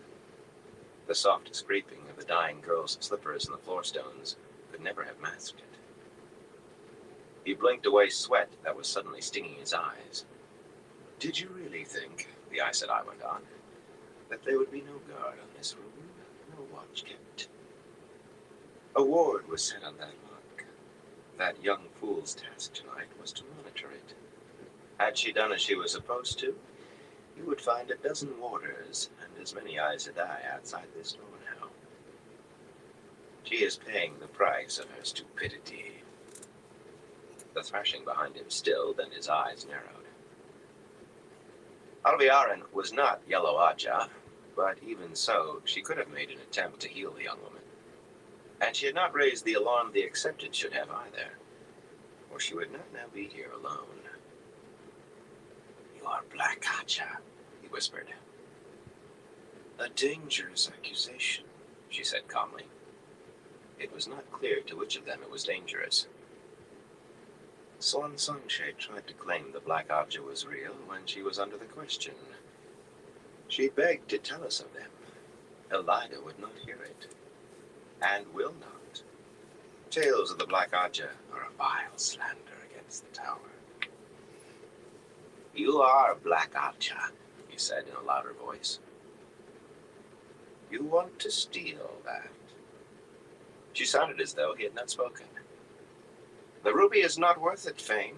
The soft scraping of the dying girl's slippers in the floor stones could never have masked it. He blinked away sweat that was suddenly stinging his eyes. Did you really think, the Aes Sedai went on, that there would be no guard on this room, no watch kept? A ward was set on that lock. That young fool's task tonight was to monitor it. Had she done as she was supposed to, you would find a dozen warders and as many Aes Sedai outside this door now. She is paying the price of her stupidity. The thrashing behind him stilled and his eyes narrowed. Alviarin was not Yellow Aja, but even so, she could have made an attempt to heal the young woman. And she had not raised the alarm the Accepted should have either, or she would not now be here alone. You are Black Aja, he whispered. A dangerous accusation, she said calmly. It was not clear to which of them it was dangerous. Swan Songshade tried to claim the Black Aja was real when she was under the question. She begged to tell us of them. Elida would not hear it, and will not. Tales of the Black Aja are a vile slander against the tower. You are Black Aja, he said in a louder voice. You want to steal that? She sounded as though he had not spoken. The ruby is not worth it, Fane,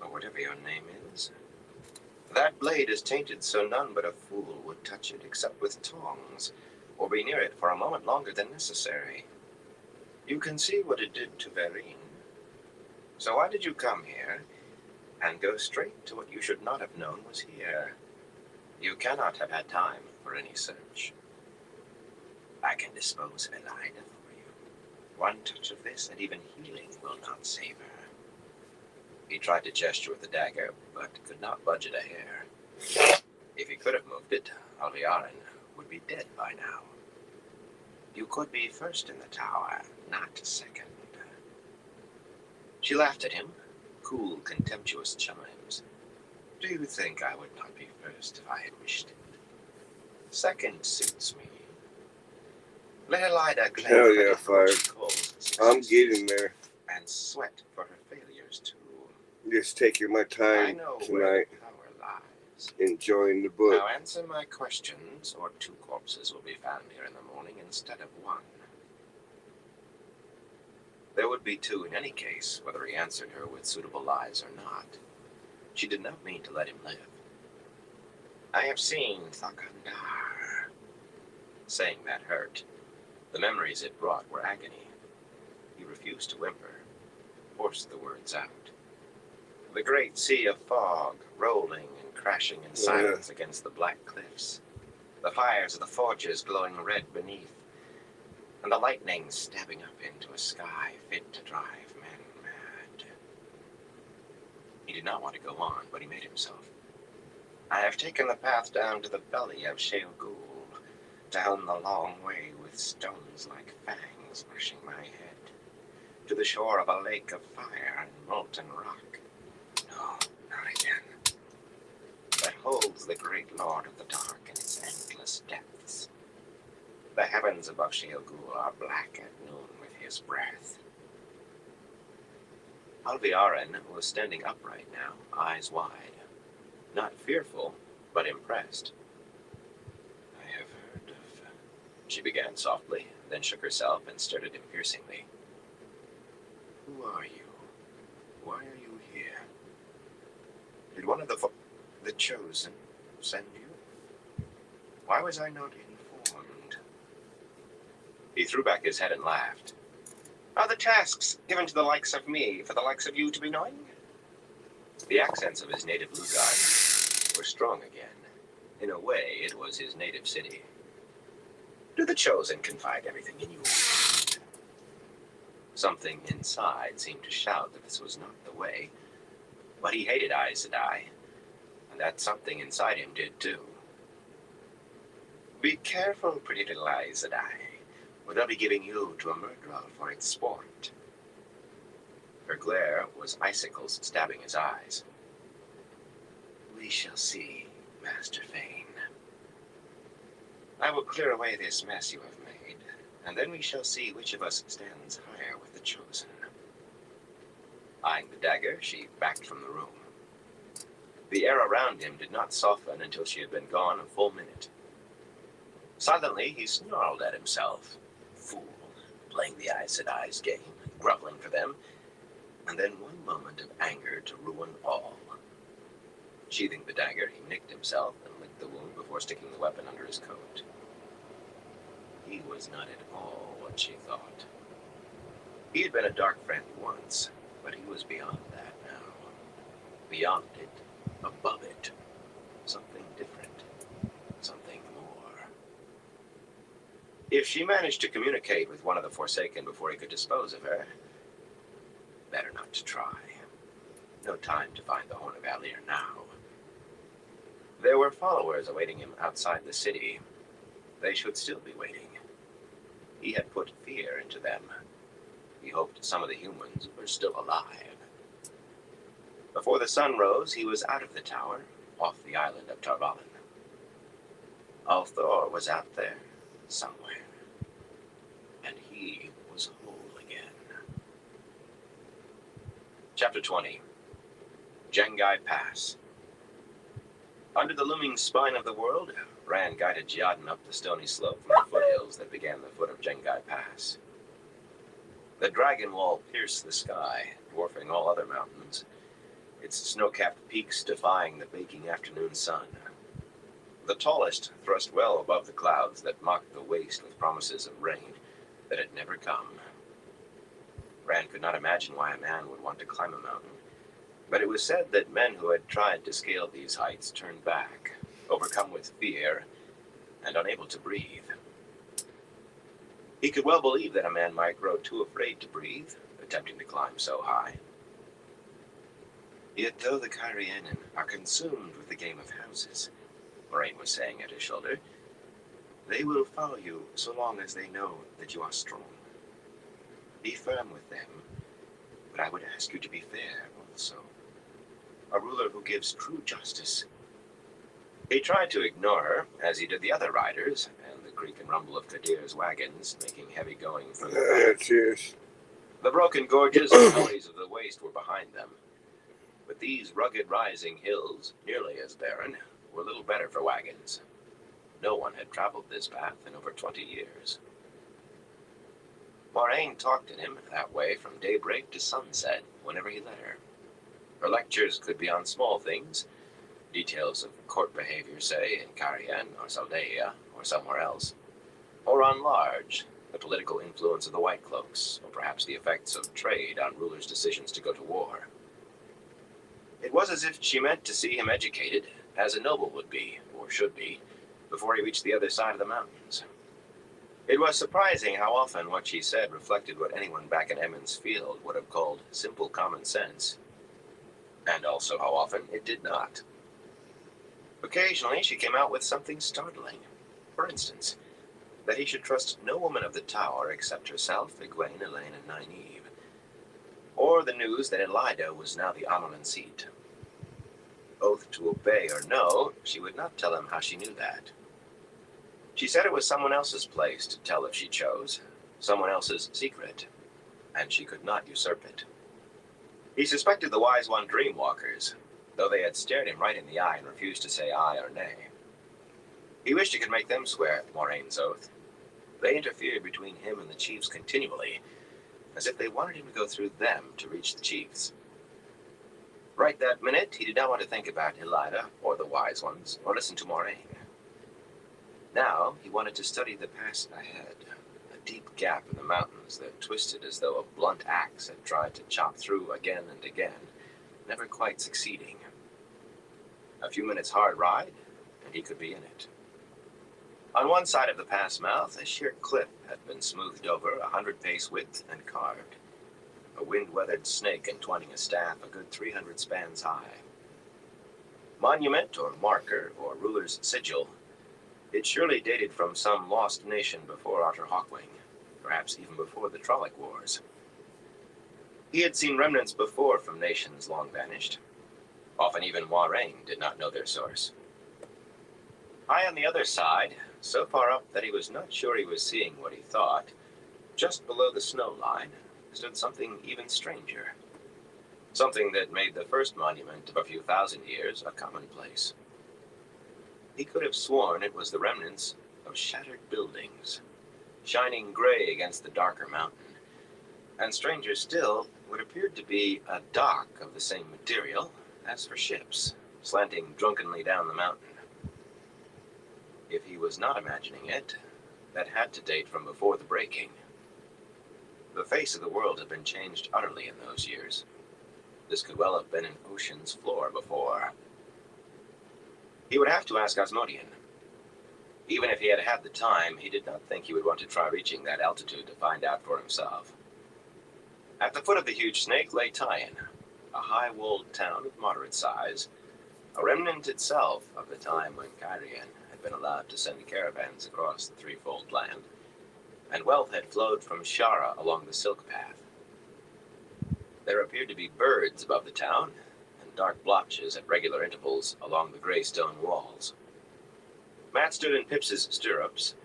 or whatever your name is. That blade is tainted, so none but a fool would touch it except with tongs, or be near it for a moment longer than necessary. You can see what it did to Vereen. So why did you come here and go straight to what you should not have known was here? You cannot have had time for any search. I can dispose of Elida for you. One touch of this, and even healing will not save her. He tried to gesture with the dagger, but could not budge it a hair. If he could have moved it, Alviarin would be dead by now. You could be first in the tower, not second. She laughed at him, cool, contemptuous chimes. Do you think I would not be first if I had wished it? Second suits me. Let Elida claim Hell her yeah, to fire. what she calls I'm success, getting there. and sweat for her failures too. Just taking my I time know tonight, where the power lies. enjoying the book. Now answer my questions, or 2 corpses will be found here in the morning instead of 1. There would be 2 in any case, whether he answered her with suitable lies or not. She did not mean to let him live. I have seen Thakandar. Saying that hurt. The memories it brought were agony. He refused to whimper, forced the words out. The great sea of fog, rolling and crashing in silence against the black cliffs. The fires of the forges glowing red beneath. And the lightning stabbing up into a sky fit to drive men mad. He did not want to go on, but he made himself. I have taken the path down to the belly of Shale Ghul, down the long way with stones like fangs brushing my head, to the shore of a lake of fire and molten rock. No, not again. That holds the great Lord of the Dark in its endless depths. The heavens above Shale Ghul are black at noon with his breath. Alviarin was standing upright now, eyes wide. Not fearful, but impressed. I have heard of... She began softly, then shook herself and stared at him piercingly. Who are you? Why are you here? Did one of the Chosen send you? Why was I not informed? He threw back his head and laughed. Are the tasks given to the likes of me for the likes of you to be knowing? The accents of his native Lugard were strong again. In a way, it was his native city. Do the Chosen confide everything in you? Something inside seemed to shout that this was not the way, but he hated Aes Sedai, and that something inside him did too. Be careful, pretty little Aes Sedai, or they'll be giving you to a murderer for its sport. Her glare was icicles stabbing his eyes. We shall see, Master Fane. I will clear away this mess you have made, and then we shall see which of us stands higher with the Chosen. Eyeing the dagger, she backed from the room. The air around him did not soften until she had been gone a full minute. Silently, he snarled at himself. Fool, playing the Aes Sedai's game, groveling for them, and then one moment of anger to ruin all. Sheathing the dagger, he nicked himself and licked the wound before sticking the weapon under his coat. He was not at all what she thought. He had been a dark friend once, but he was beyond that now. Beyond it, above it, something different, something more. If she managed to communicate with one of the Forsaken before he could dispose of her, better not to try. No time to find the Horn of Alir now. There were followers awaiting him outside the city. They should still be waiting. He had put fear into them. He hoped some of the humans were still alive. Before the sun rose, he was out of the tower, off the island of Tar Valon. Althor was out there, somewhere. And he was whole again. Chapter 20. Jengai Pass. Under the looming spine of the world, Rand guided Jioden up the stony slope from the foothills that began the foot of Jengai Pass. The dragon wall pierced the sky, dwarfing all other mountains, its snow-capped peaks defying the baking afternoon sun. The tallest thrust well above the clouds that mocked the waste with promises of rain that had never come. Rand could not imagine why a man would want to climb a mountain, but it was said that men who had tried to scale these heights turned back, overcome with fear and unable to breathe. He could well believe that a man might grow too afraid to breathe, attempting to climb so high. Yet though the Cairhienin are consumed with the game of houses, Moraine was saying at his shoulder, they will follow you so long as they know that you are strong. Be firm with them, but I would ask you to be fair also. A ruler who gives true justice. He tried to ignore her, as he did the other riders, and the creak and rumble of Kadir's wagons, making heavy going from the front. Cheers. The broken gorges and gullies of the waste were behind them. But these rugged rising hills, nearly as barren, were little better for wagons. No one had traveled this path in over 20 years. Moraine talked to him that way from daybreak to sunset, whenever he let her. Her lectures could be on small things, details of court behavior, say, in Cairhien or Saldaea or somewhere else, or on large, the political influence of the White Cloaks, or perhaps the effects of trade on rulers' decisions to go to war. It was as if she meant to see him educated, as a noble would be, or should be, before he reached the other side of the mountains. It was surprising how often what she said reflected what anyone back in Emond's Field would have called simple common sense, and also how often it did not. Occasionally she came out with something startling. For instance, that he should trust no woman of the tower except herself, Egwene, Elaine, and Nynaeve, or the news that Elida was now the Amelin seat. Oath to obey or no, she would not tell him how she knew that. She said it was someone else's place to tell if she chose, someone else's secret, and she could not usurp it. He suspected the Wise One Dreamwalkers, though they had stared him right in the eye and refused to say aye or nay. He wished he could make them swear Moraine's oath. They interfered between him and the chiefs continually, as if they wanted him to go through them to reach the chiefs. Right that minute, he did not want to think about Elida or the Wise Ones, or listen to Moraine. Now, he wanted to study the pass ahead, a deep gap in the mountains stones that twisted as though a blunt axe had tried to chop through again and again, never quite succeeding. A few minutes' hard ride, and he could be in it. On one side of the pass mouth, a sheer cliff had been smoothed over 100 pace width and carved. A wind-weathered snake entwining a staff a good 300 spans high. Monument or marker or ruler's sigil, it surely dated from some lost nation before Arthur Hawkwing, perhaps even before the Trolloc Wars. He had seen remnants before from nations long vanished. Often even Moiraine did not know their source. High on the other side, so far up that he was not sure he was seeing what he thought, just below the snow line, stood something even stranger. Something that made the first monument of a few thousand years a commonplace. He could have sworn it was the remnants of shattered buildings, shining gray against the darker mountain. And stranger still, what appeared to be a dock of the same material as for ships, slanting drunkenly down the mountain. If he was not imagining it, that had to date from before the breaking. The face of the world had been changed utterly in those years. This could well have been an ocean's floor before. He would have to ask Asmodean. Even if he had had the time, he did not think he would want to try reaching that altitude to find out for himself. At the foot of the huge snake lay Tyen, a high-walled town of moderate size, a remnant itself of the time when Cairhien had been allowed to send caravans across the threefold land, and wealth had flowed from Shara along the Silk Path. There appeared to be birds above the town, and dark blotches at regular intervals along the gray stone walls. Mat stood in Pips's stirrups,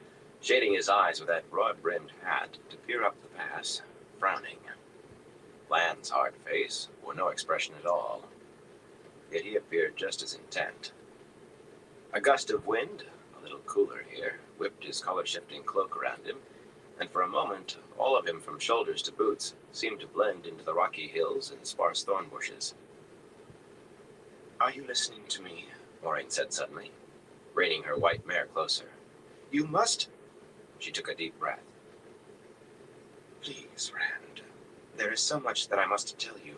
shading his eyes with that broad-brimmed hat to peer up the pass, frowning. Lan's hard face wore no expression at all, yet he appeared just as intent. A gust of wind, a little cooler here, whipped his color-shifting cloak around him, and for a moment, all of him from shoulders to boots seemed to blend into the rocky hills and sparse thorn bushes. "Are you listening to me?" Moiraine said suddenly, reining her white mare closer. "You must—" She took a deep breath. "Please, Rand, there is so much that I must tell you,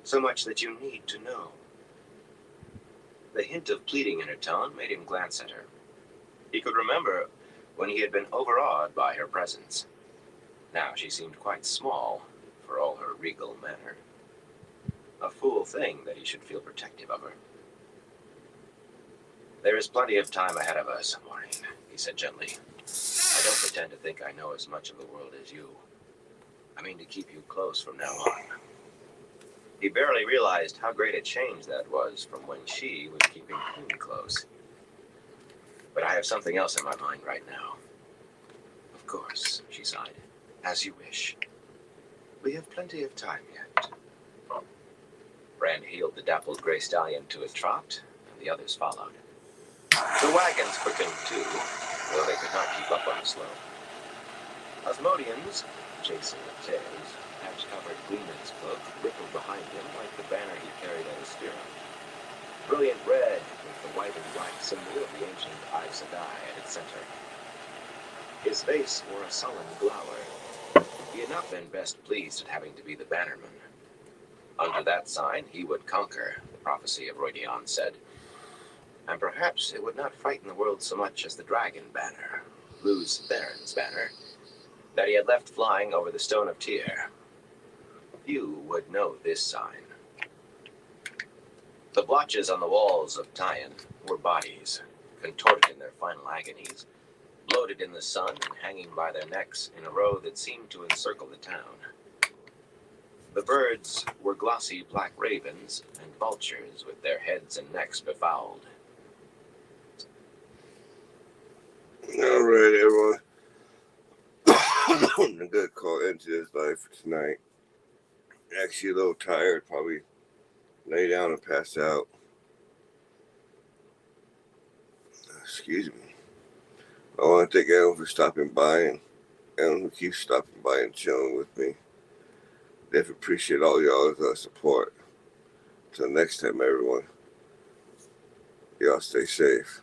so much that you need to know." The hint of pleading in her tone made him glance at her. He could remember when he had been overawed by her presence. Now she seemed quite small, for all her regal manner. A fool thing that he should feel protective of her. "There is plenty of time ahead of us, Moiraine," he said gently. "I don't pretend to think I know as much of the world as you. I mean to keep you close from now on." He barely realized how great a change that was from when she was keeping him close. "But I have something else in my mind right now." "Of course," she sighed. "As you wish. We have plenty of time yet." Rand heeled the dappled gray stallion to a trot, and the others followed. The wagons quickened too, though they could not keep up on the slope. Asmodean's, chasing the tails, patch-covered gleeman's cloak rippled behind him like the banner he carried at his stirrup. Brilliant red with the white and black symbol of the ancient Aes Sedai at its center. His face wore a sullen glower. He had not been best pleased at having to be the bannerman. Under that sign he would conquer, the prophecy of Roydion said. And perhaps it would not frighten the world so much as the dragon banner, Lu's Theron's banner, that he had left flying over the Stone of Tyr. Few would know this sign. The blotches on the walls of Tyen were bodies, contorted in their final agonies, bloated in the sun and hanging by their necks in a row that seemed to encircle the town. The birds were glossy black ravens and vultures with their heads and necks befouled. All right, everyone. A good call into this live for tonight. Actually, a little tired. Probably lay down and pass out. Excuse me. I want to thank everyone for stopping by and everyone who keeps stopping by and chilling with me. Definitely appreciate all y'all's support. Until next time, everyone. Y'all stay safe.